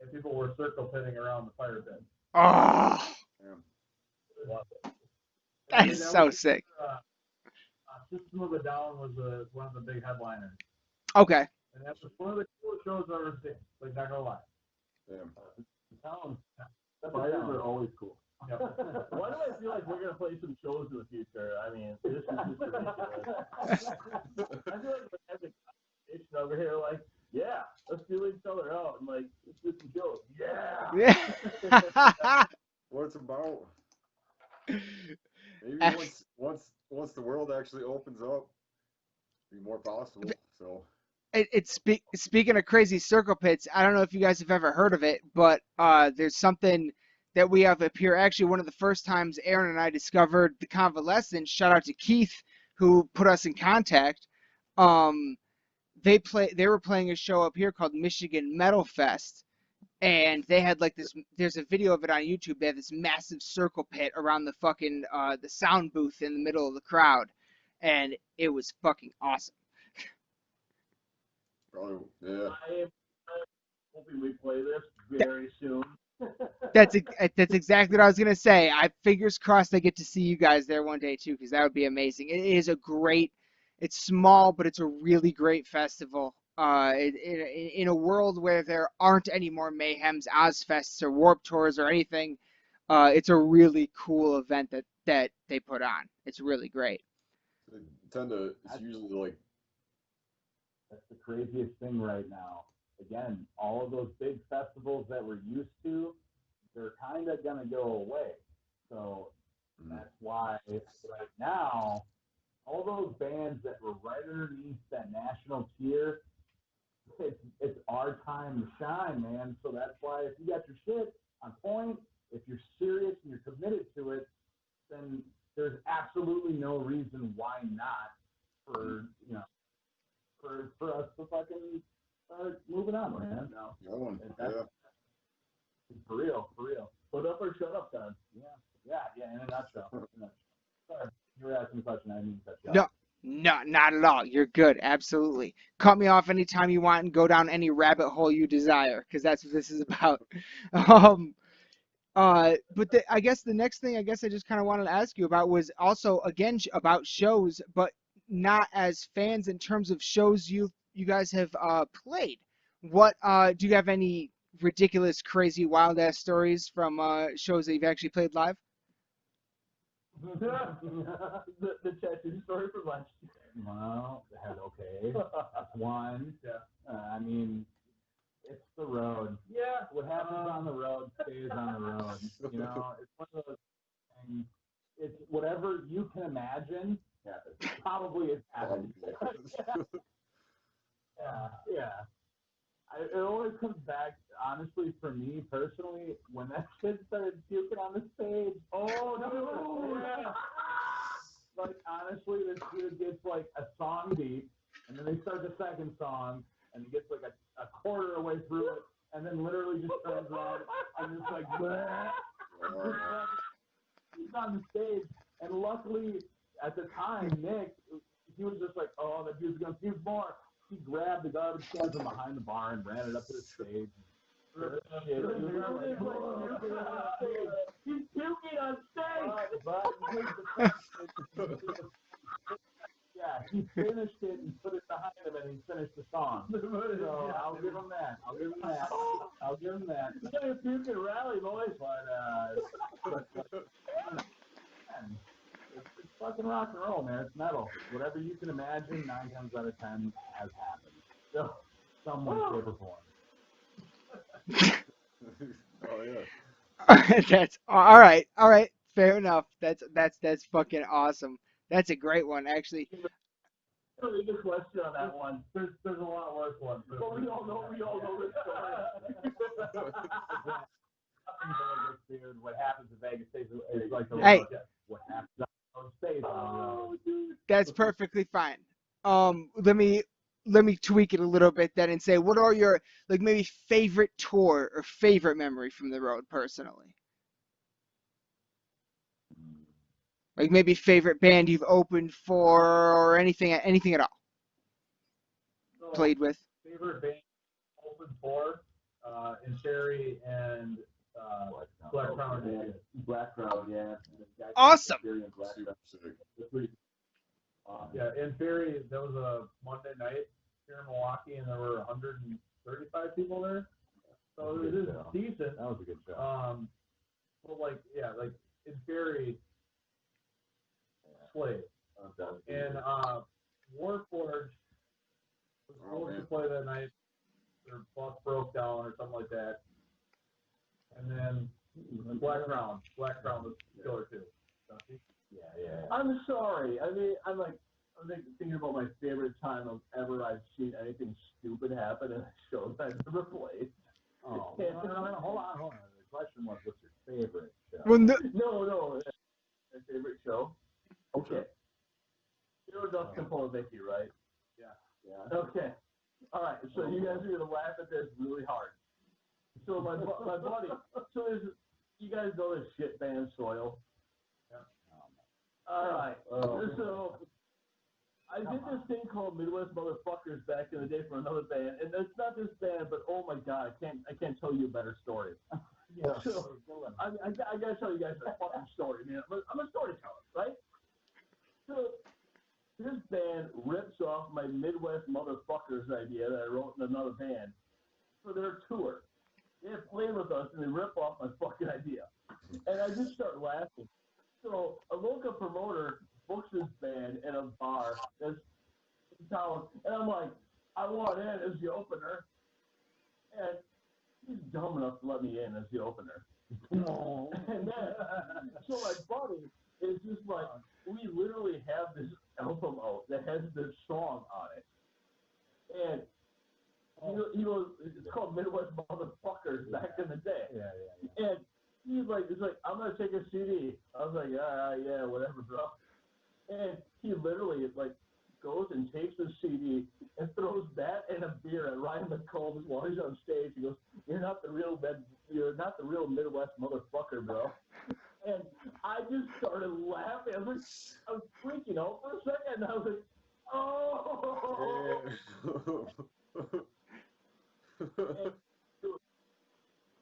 and people were circle pitting around the fire pit.
Oh, that is so sick.
System of a Down was one of the big headliners.
Okay.
And that was one of the coolest shows I've ever seen. Like, not gonna lie.
Damn.
Fires are always cool.
Yep. Why do I feel like we're gonna play some shows in the future? I mean, this is just ridiculous. I feel like we're having a conversation over here, like, yeah, let's do each other out and like let's do some shows. Yeah.
Yeah.
What it's about. Maybe once the world actually opens up, it'll be more possible. So.
Speaking of crazy circle pits, I don't know if you guys have ever heard of it, but there's something that we have up here. Actually, one of the first times Aaron and I discovered the Convalescent, shout out to Keith, who put us in contact. They were playing a show up here called Michigan Metal Fest, and they had like this. There's a video of it on YouTube. They had this massive circle pit around the fucking the sound booth in the middle of the crowd, and it was fucking awesome.
Probably, yeah.
I am hoping we play this very soon.
That's exactly what I was gonna say. Fingers crossed I get to see you guys there one day too, because that would be amazing. It is it's small, but it's a really great festival. In a world where there aren't any more Mayhems, Ozfests, or Warp Tours or anything, it's a really cool event that they put on. It's really great.
It's usually like.
That's the craziest thing right now. Again, all of those big festivals that we're used to, they're kind of going to go away. So that's why right now, all those bands that were right underneath that national tier, it's our time to shine, man. So that's why if you got your shit on point, if you're serious and you're committed to it, then there's absolutely no reason why not for us to fucking start moving on, man. No.
Yeah.
For real.
Put up or shut up, Don.
Yeah, in a nutshell. Sorry, you were asking a question. I didn't mean to cut you off.
No, not at all. You're good. Absolutely. Cut me off anytime you want and go down any rabbit hole you desire, because that's what this is about. Um, I guess the next thing I guess I just kind of wanted to ask you about was also again about shows, but not as fans in terms of shows you guys have played. What do you have any ridiculous, crazy, wild ass stories from shows that you've actually played live?
the tattoo story from last year.
Well, okay. That's one.
Yeah.
I mean, it's the road.
Yeah.
What happens on the road stays on the road. You know, it's one of those things. It's whatever you can imagine. Probably it's happened. Yeah. It always comes back, honestly, for me personally, when that kid started puking on the stage. Oh, no! Yeah. Like, honestly, this dude gets, like, a song beat, and then they start the second song, and he gets, like, a quarter away through it, and then literally just turns around and just, like, bleh. He's on the stage, and luckily, at the time, Nick, he was just like, oh, that dude's going to puke more. He grabbed the garbage can from behind the bar and ran it up to the stage.
He's puking on stage.
Yeah, he finished it and put it behind him, and he finished the song. So I'll give him that.
He's gonna puke and rally, boys.
But it's fucking rock and roll, man. It's metal. Whatever you can imagine, 9 times out of 10 has happened. So, some way, shape, or form.
Oh yeah.
That's all right. All right. Fair enough. That's fucking awesome. That's a great one, actually.
Really good question on that one.
There's a lot worse ones.
But we all know this story.
What happens in Vegas stays is like the
Hey.
road. What happens on the road stays on the road.
That's perfectly fine. Let me tweak it a little bit then and say, what are your like maybe favorite tour or favorite memory from the road personally? Like maybe favorite band you've opened for or anything at all.
So,
Played with.
favorite band open for in Cherry and Black Crown.
Black Crowd, yeah.
Awesome.
Super sick.
Yeah, in Ferry, that was a Monday night here in Milwaukee, and there were 135 people there. So it is decent.
That was a good show.
But like in Ferry, Slade and Warforged was supposed to play that night. Their bus broke down or something like that, and then Black Crown was killer too.
Yeah.
I'm sorry. I mean, I'm thinking about my favorite time of ever I've seen anything stupid happen in a show that I've ever played.
Oh, no, hold on. The question was, what's your favorite show?
Well, no,
No. My favorite show? Okay. You know Dustin Vicky, right?
Yeah.
Okay. All right. So you guys are going to laugh at this really hard. So my buddy, you guys know this shit band Soil? All right. So I did this thing called Midwest Motherfuckers back in the day for another band, and it's not this band, but oh my god, I can't tell you a better story. So I gotta tell you guys a fucking story, man. I'm a storyteller, right? So this band rips off my Midwest Motherfuckers idea that I wrote in another band for their tour. They play with us and they rip off my fucking idea, and I just start laughing. So a local promoter books this band in a bar that's in town, and I'm like, I want in as the opener, and he's dumb enough to let me in as the opener. And then, so my buddy is just like, we literally have this album out that has this song on it, and it's called Midwest Motherfuckers back in the day.
Yeah.
And he's like, I'm gonna take a CD. I was like, yeah, whatever, bro. And he literally goes and takes the CD and throws that and a beer at Ryan McCombs while he's on stage. He goes, you're not the real Midwest motherfucker, bro. And I just started laughing. I was freaking note for a second, and I was like, oh. And, dude,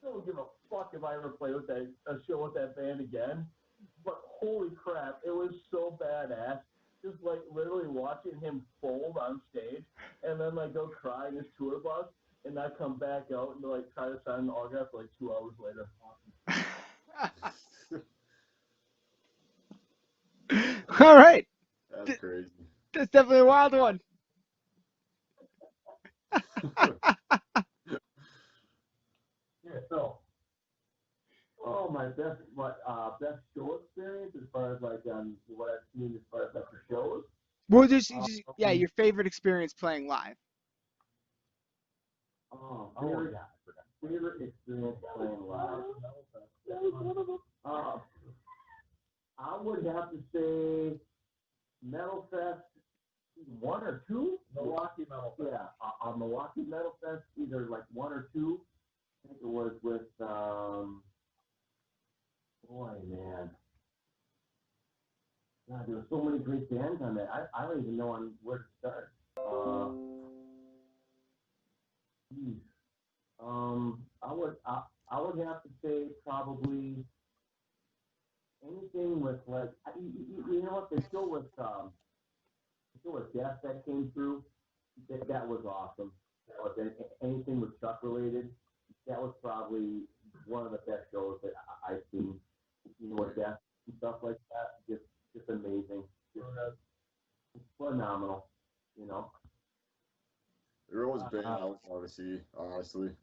I don't give a fuck if I ever play with a show with that band again. But holy crap, it was so badass. Just like literally watching him fold on stage, and then like go cry in his tour bus, and not come back out and like try to sign an autograph like 2 hours later.
All right.
That's crazy.
That's definitely a wild one.
Yeah, so, oh, my best show experience as far as like what I've seen as far as like for shows.
Well, just yeah, your favorite experience playing live.
Favorite experience playing live. I would have to say Metal Fest 1 or 2.
Milwaukee Metal Fest.
Yeah, Milwaukee Metal Fest, either like 1 or 2. I think it was with boy, man. God, there were so many great bands on that. I don't even know on where to start. I would have to say probably anything with like you know what the show with Death that came through that was awesome. That was anything with Chuck related. That was probably one of the best shows that I've seen. You know, with Death and stuff like that, just amazing, just phenomenal. You know.
There was a band I would want to see, honestly.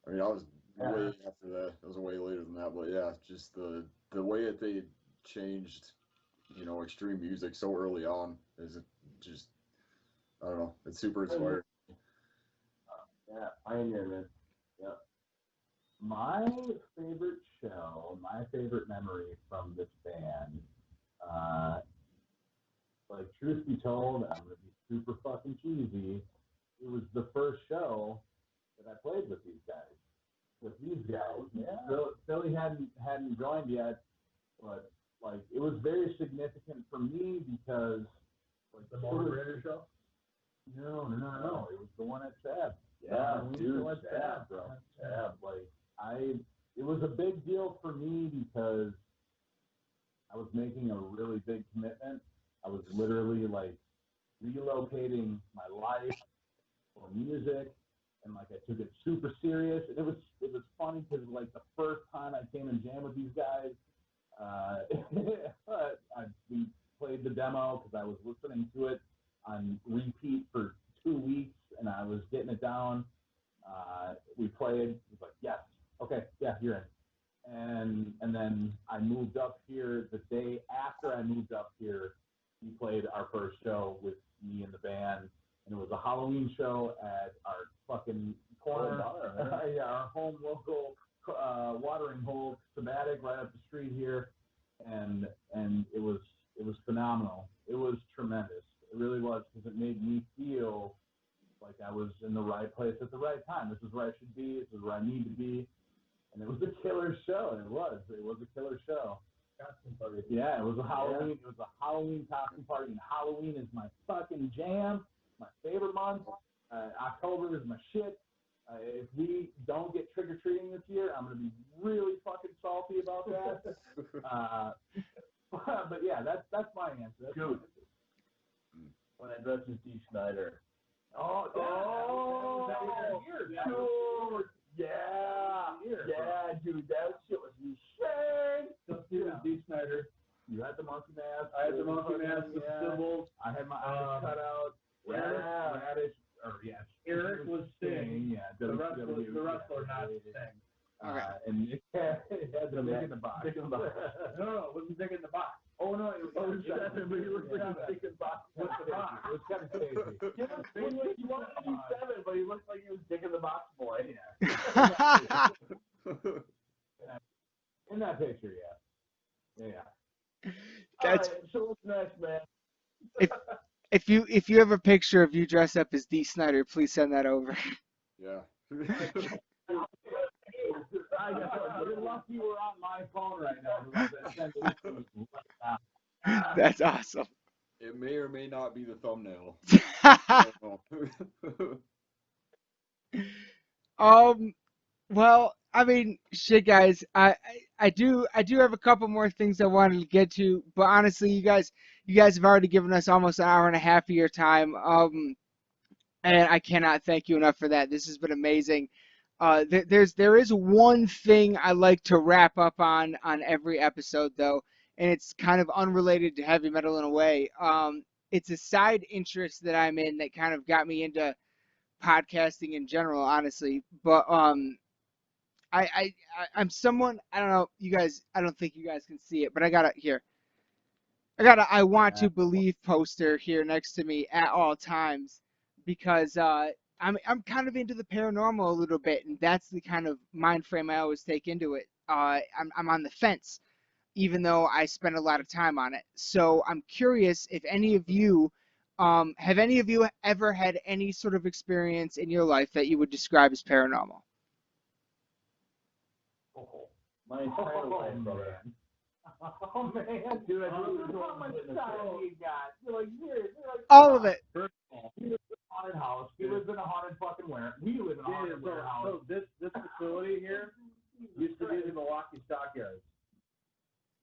I mean, I was way after that. It was way later than that, but yeah, just the way that they changed, you know, extreme music so early on is just, I don't know, it's super inspiring.
Yeah, pioneer, man. Yeah.
My favorite show, my favorite memory from this band, like truth be told, I'm gonna be super fucking cheesy. It was the first show that I played with these guys. Yeah. Philly hadn't joined yet, but like it was very significant for me because like
The Motor show?
No. It was the one at Tab.
Yeah, dude,
Tab, bro. Tab. Like it was a big deal for me because I was making a really big commitment. I was literally like relocating my life for music, and like I took it super serious. And it was funny because like the first time I came and jammed with these guys, we played the demo because I was listening to it on repeat for 2 weeks, and I was getting it down. We played. It was like, yes, okay, yeah, you're in. And then I moved up here. The day after I moved up here, we played our first show with me and the band, and it was a Halloween show at our fucking corner, our home local watering hole, Thematic, right up the street here, and it was phenomenal. It was tremendous. It really was, because it made me feel like I was in the right place at the right time. This is where I should be. This is where I need to be. And it was a killer show, and it was a killer show.
Costume party.
Yeah, it was a Halloween. It was a Halloween costume party, and Halloween is my fucking jam. My favorite month. October is my shit. If we don't get trick or treating this year, I'm gonna be really fucking salty about that. But yeah, that's my answer.
Dude. When I dressed as D. Snyder.
Oh,
dude. Yeah, dude, that shit was insane.
Dustin and D. Snyder. You had the monkey mask.
I had the monkey mask with symbols.
I had my eyes cut out.
Eric was Sting.
Yeah,
the wrestler, not Sting.
And it had the dick in the box.
No, it wasn't dick in the box.
Oh no, it was seven, but he looked like a dick in the box. With the box. It was kind of crazy.
He wanted to be 7, but he looked like he was dick in the box boy.
Yeah. In that picture, yeah.
That's,
all right, so what's next, man?
if you have a picture of you dressed up as D. Snyder, please send that over.
Yeah.
You're lucky we're on my phone right now.
That's awesome.
It may or may not be the thumbnail. I don't know.
Well, I mean, shit, guys. I do have a couple more things I wanted to get to, but honestly, you guys have already given us almost an hour and a half of your time. And I cannot thank you enough for that. This has been amazing. There is one thing I like to wrap up on every episode though, and it's kind of unrelated to heavy metal in a way. It's a side interest that I'm in that kind of got me into podcasting in general, honestly. But I'm someone, I don't know, you guys. I don't think you guys can see it, but I got it here. I got a I want to believe poster here next to me at all times because I'm kind of into the paranormal a little bit, and that's the kind of mind frame I always take into it. I'm on the fence, even though I spend a lot of time on it. So I'm curious if any of you have any of you ever had any sort of experience in your life that you would describe as paranormal?
My entire life, brother.
Oh man,
Dude, I
how
do
much time you got? You're like,
All of it.
First of all, he lives in a haunted house. He lives in a haunted fucking warehouse. We live in a haunted warehouse.
So this facility here used to be the Milwaukee Stockyards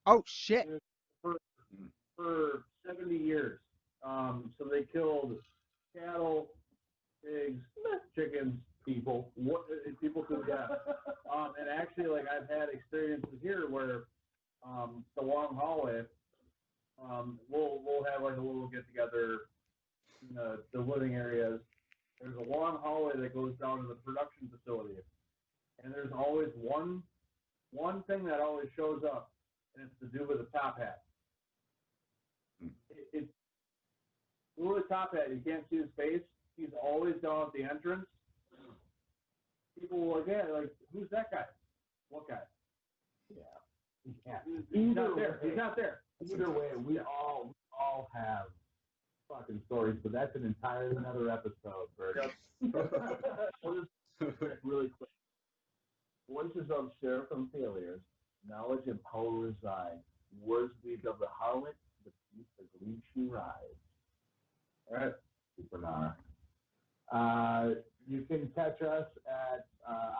Oh shit.
for 70 years. So they killed cattle, pigs, chickens, people to death. And actually, like I've had experiences here where the long hallway, we'll have like a little get together in the living areas. There's a long hallway that goes down to the production facility, and there's always one thing that always shows up, and it's the dude with the top hat. It's the with the top hat. You can't see his face. He's always down at the entrance. People were like, "Yeah, like who's that guy? What guy?" Yeah. He's not there. He's not there.
Either way, we all have fucking stories, but that's an entirely another episode, Burton.
Really quick. Voices of sheriff and failures, knowledge and power reside. Words lead of the harlot, the peace of lead she rides.
All right. Super. You can catch us at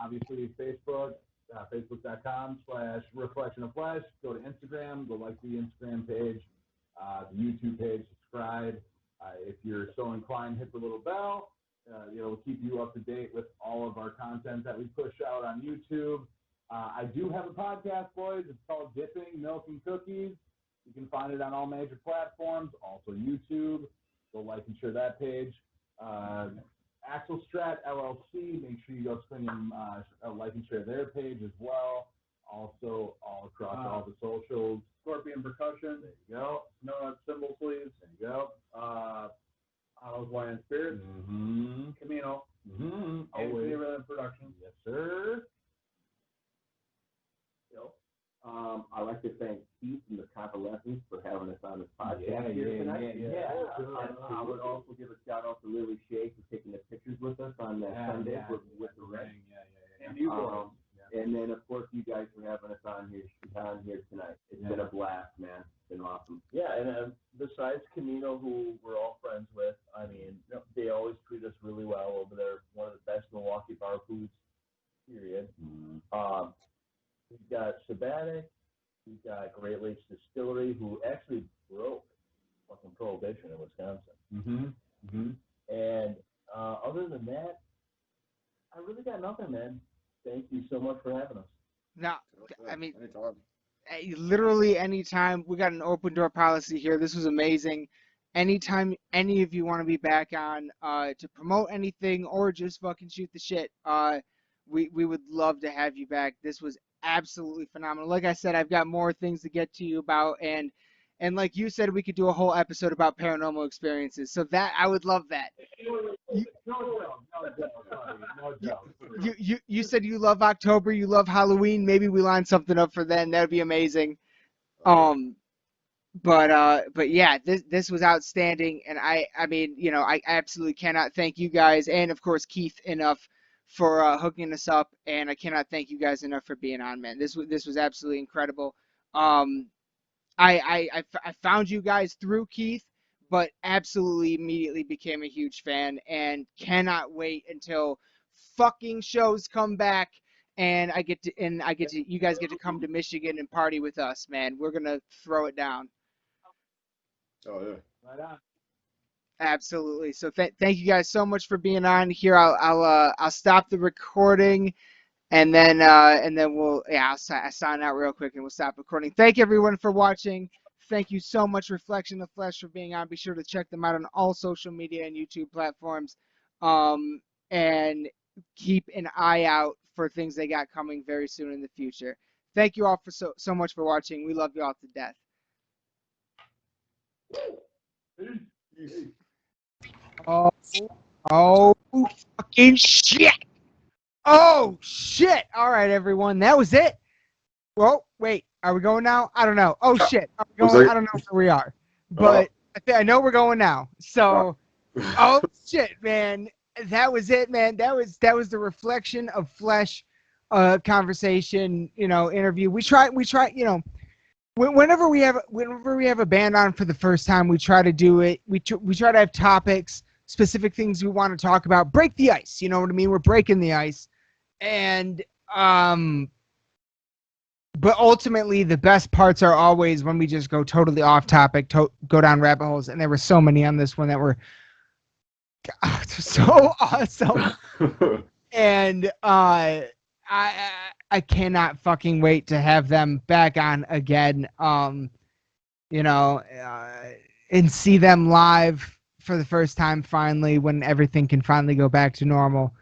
obviously Facebook, facebook.com/Reflection of Flesh. Go to Instagram, go like the Instagram page, the YouTube page, subscribe. If you're so inclined, hit the little bell. We'll keep you up to date with all of our content that we push out on YouTube. I do have a podcast, boys. It's called Dipping Milk and Cookies. You can find it on all major platforms, also YouTube. Go like and share that page. Axel Strat LLC, make sure you go swing and like and share their page as well. Also, all across all the socials.
Scorpion Percussion.
There you go.
No Cymbal Sleeves.
There you go.
Otto's Wine Spirits.
Mm-hmm.
Camino.
Mm-hmm.
And
Always.
Cleveland Productions.
Yes, sir.
I'd like to thank Keith and the Convalescents for having us on this podcast here tonight. I would also give a shout out to Lily Shea for taking the pictures with us on that Sunday with the ring.
And you boys.
And then, of course, you guys for having us on here tonight. It's been a blast, man. It's been awesome.
Yeah, and besides Camino, who we're all friends with, I mean, they always treat us really well over there. One of the best Milwaukee bar foods, period.
Mm-hmm.
We've got Sabbatic. We've got Great Lakes Distillery, who actually broke fucking prohibition in Wisconsin.
Mm-hmm. Mm-hmm.
And other than that, I really got nothing, man. Thank you so much for having us.
No, I mean,
Anytime.
literally anytime. We got an open door policy here. This was amazing. Anytime any of you want to be back on to promote anything or just fucking shoot the shit, we would love to have you back. This was absolutely phenomenal. Like I said, I've got more things to get to you about, and like you said, we could do a whole episode about paranormal experiences. So that I would love that.
No joke.
You said you love October, you love Halloween. Maybe we line something up for then. That'd be amazing. But yeah, this was outstanding, and I mean, I absolutely cannot thank you guys, and of course Keith enough for hooking us up, and I cannot thank you guys enough for being on, man. This was absolutely incredible. I found you guys through Keith. but absolutely immediately became a huge fan and cannot wait until fucking shows come back and you guys get to come to Michigan and party with us, man. We're gonna throw it down.
Oh yeah.
Right on.
Absolutely. So thank you guys so much for being on here. I'll stop the recording and then I'll sign out real quick and we'll stop recording. Thank everyone for watching. Thank you so much, Reflection of Flesh, for being on. Be sure to check them out on all social media and YouTube platforms. And keep an eye out for things they got coming very soon in the future. Thank you all for so much for watching. We love you all to death. Oh, fucking shit. Oh, shit. All right, everyone. That was it. Whoa, wait. Are we going now? I don't know. Oh, shit. Are we going? I don't know where we are. But I know we're going now. So, oh, shit, man. That was it, man. That was the Reflection of Flesh conversation, interview. We try, whenever we have a band on for the first time, we try to do it. We try to have topics, specific things we want to talk about. Break the ice, you know what I mean? We're breaking the ice. And but ultimately the best parts are always when we just go totally off topic, go down rabbit holes, and there were so many on this one that were so awesome. And I cannot fucking wait to have them back on again, and see them live for the first time finally when everything can finally go back to normal.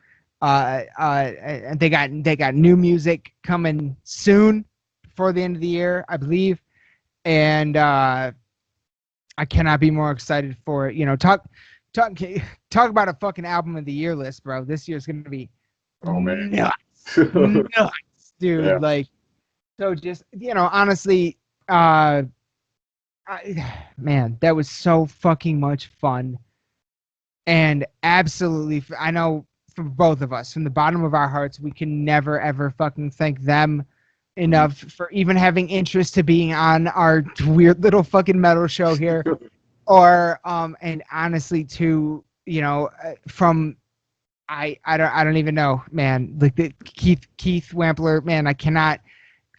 And they got new music coming soon before the end of the year, I believe. And I cannot be more excited for it. Talk about a fucking album of the year list, bro. This year's gonna be nuts, dude. Yeah. Like, so just honestly, man, that was so fucking much fun, and absolutely, I know for both of us, from the bottom of our hearts, we can never ever fucking thank them enough for even having interest to being on our weird little fucking metal show here. Or and honestly too, from I don't even know, man. Like the Keith Wampler, man, I cannot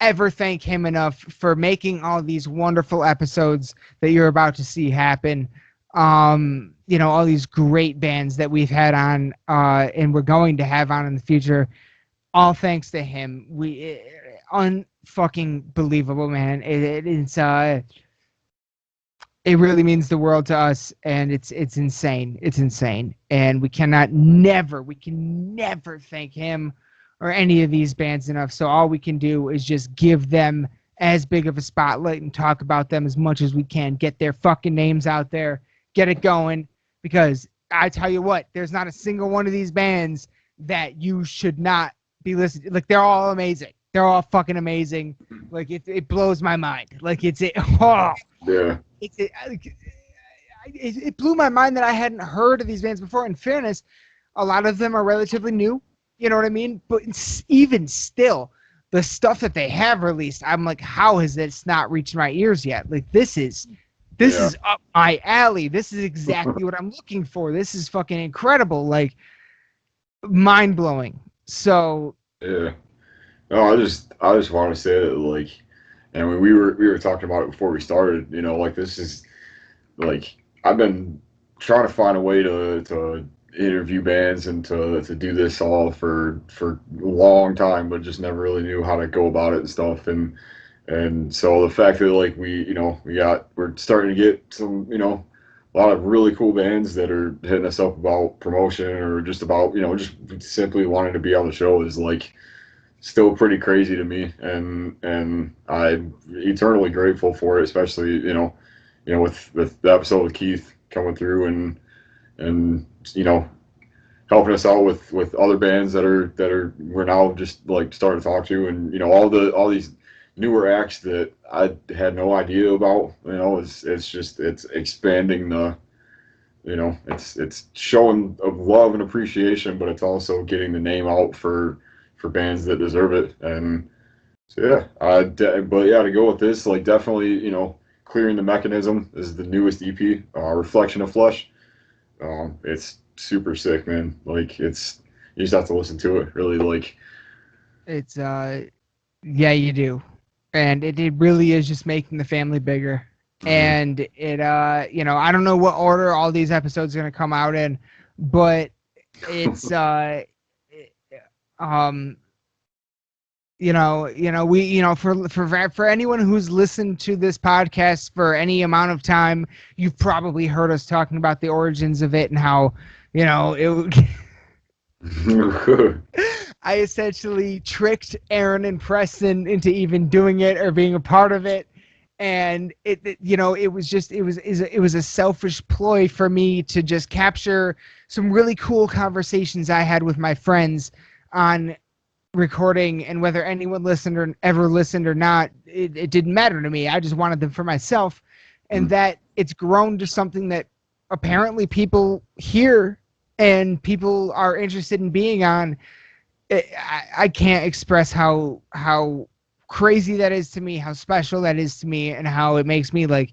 ever thank him enough for making all these wonderful episodes that you're about to see happen. All these great bands that we've had on and we're going to have on in the future, all thanks to him. Unfucking believable, man. It really means the world to us, and it's insane. It's insane, and we can never thank him or any of these bands enough. So all we can do is just give them as big of a spotlight and talk about them as much as we can. Get their fucking names out there, get it going, because I tell you what, there's not a single one of these bands that you should not be listening. Like, they're all amazing. They're all fucking amazing. Like, it blows my mind. Like, yeah. It blew my mind that I hadn't heard of these bands before. In fairness, a lot of them are relatively new. You know what I mean? But even still, the stuff that they have released, I'm like, how has this not reached my ears yet? Like, this is up my alley. This is exactly what I'm looking for. This is fucking incredible. Like, mind blowing. So
yeah. No, I just want to say that, like, and when we were talking about it before we started, like, this is, like, I've been trying to find a way to interview bands and to do this all for a long time, but just never really knew how to go about it and stuff. And so the fact that, like, we're starting to get some, a lot of really cool bands that are hitting us up about promotion or just about, just simply wanting to be on the show is, like, still pretty crazy to me, and I'm eternally grateful for it, especially with the episode with Keith coming through and helping us out with other bands that are we're now just, like, starting to talk to, and all these newer acts that I had no idea about. It's expanding the, it's showing of love and appreciation, but it's also getting the name out for bands that deserve it. And so, yeah, but yeah, to go with this, like, definitely, Clearing the Mechanism is the newest EP, Reflection of Flesh. It's super sick, man. Like, you just have to listen to it. Really, like.
It's yeah, you do, and it really is just making the family bigger. And it I don't know what order all these episodes are gonna come out in, but it's for anyone who's listened to this podcast for any amount of time, you've probably heard us talking about the origins of it and how, it I essentially tricked Aaron and Preston into even doing it or being a part of it. And it was a selfish ploy for me to just capture some really cool conversations I had with my friends on recording, and whether anyone listened or ever listened or not, it didn't matter to me. I just wanted them for myself, and that it's grown to something that apparently people hear and people are interested in being on. I can't express how crazy that is to me, how special that is to me, and how it makes me like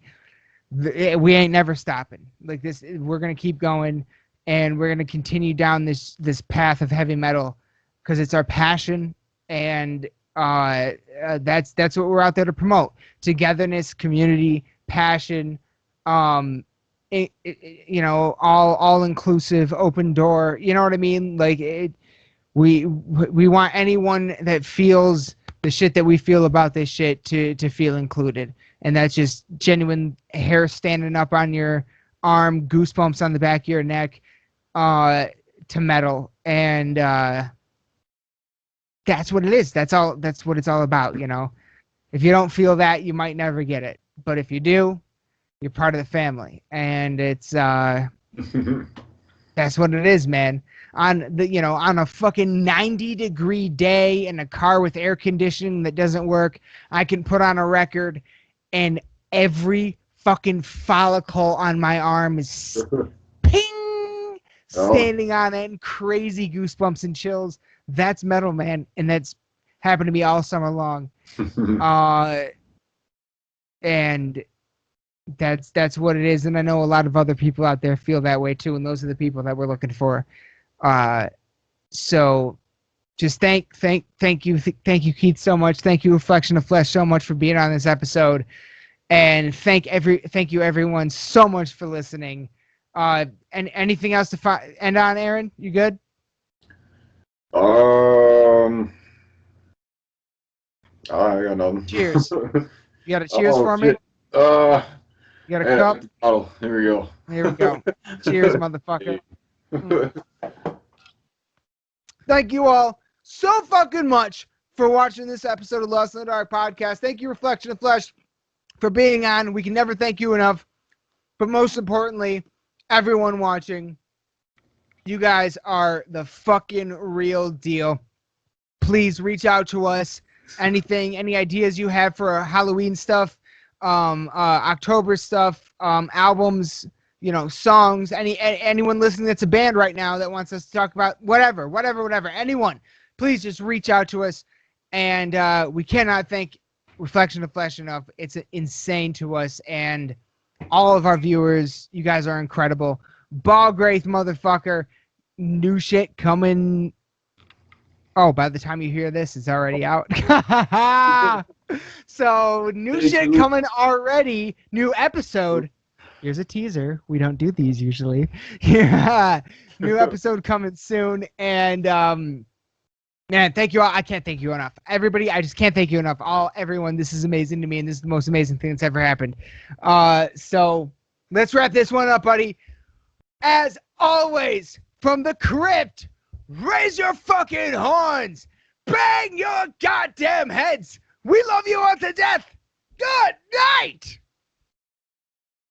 we ain't never stopping. Like this, we're gonna keep going, and we're gonna continue down this path of heavy metal because it's our passion, and that's what we're out there to promote: togetherness, community, passion, all inclusive, open door. You know what I mean? Like we want anyone that feels the shit that we feel about this shit to feel included. And that's just genuine hair standing up on your arm, goosebumps on the back of your neck, to metal. And that's what it is. That's what it's all about, If you don't feel that, you might never get it. But if you do, you're part of the family. And it's that's what it is, man. On a fucking 90-degree day in a car with air conditioning that doesn't work, I can put on a record and every fucking follicle on my arm is ping standing on it, and crazy goosebumps and chills. That's metal, man, and that's happened to me all summer long. And that's what it is, and I know a lot of other people out there feel that way too, and those are the people that we're looking for. So just thank you, Keith, so much. Thank you, Reflection of Flesh, so much for being on this episode, and thank you everyone so much for listening. And anything else to end on, Aaron? You good?
I got nothing.
Cheers. You got a cheers for me?
Shit.
You got a cup?
Oh, here we go.
Here we go. Cheers, motherfucker. Thank you all so fucking much for watching this episode of Lost in the Dark podcast. Thank you, Reflection of Flesh, for being on. We can never thank you enough. But most importantly, everyone watching, you guys are the fucking real deal. Please reach out to us. Any ideas you have for Halloween stuff, October stuff, albums, songs, anyone listening that's a band right now that wants us to talk about whatever, anyone, please just reach out to us. And we cannot thank Reflection of Flesh enough. It's insane to us, and all of our viewers, you guys are incredible. Ballgraith, motherfucker, new shit coming. Oh, by the time you hear this, it's already out. So, new shit coming already. New episode. Here's a teaser. We don't do these usually. Yeah. New episode coming soon. And, man, thank you all. I can't thank you enough. Everybody, I just can't thank you enough. Everyone, this is amazing to me, and this is the most amazing thing that's ever happened. So, let's wrap this one up, buddy. As always, from the crypt, raise your fucking horns. Bang your goddamn heads. We love you all to death. Good night.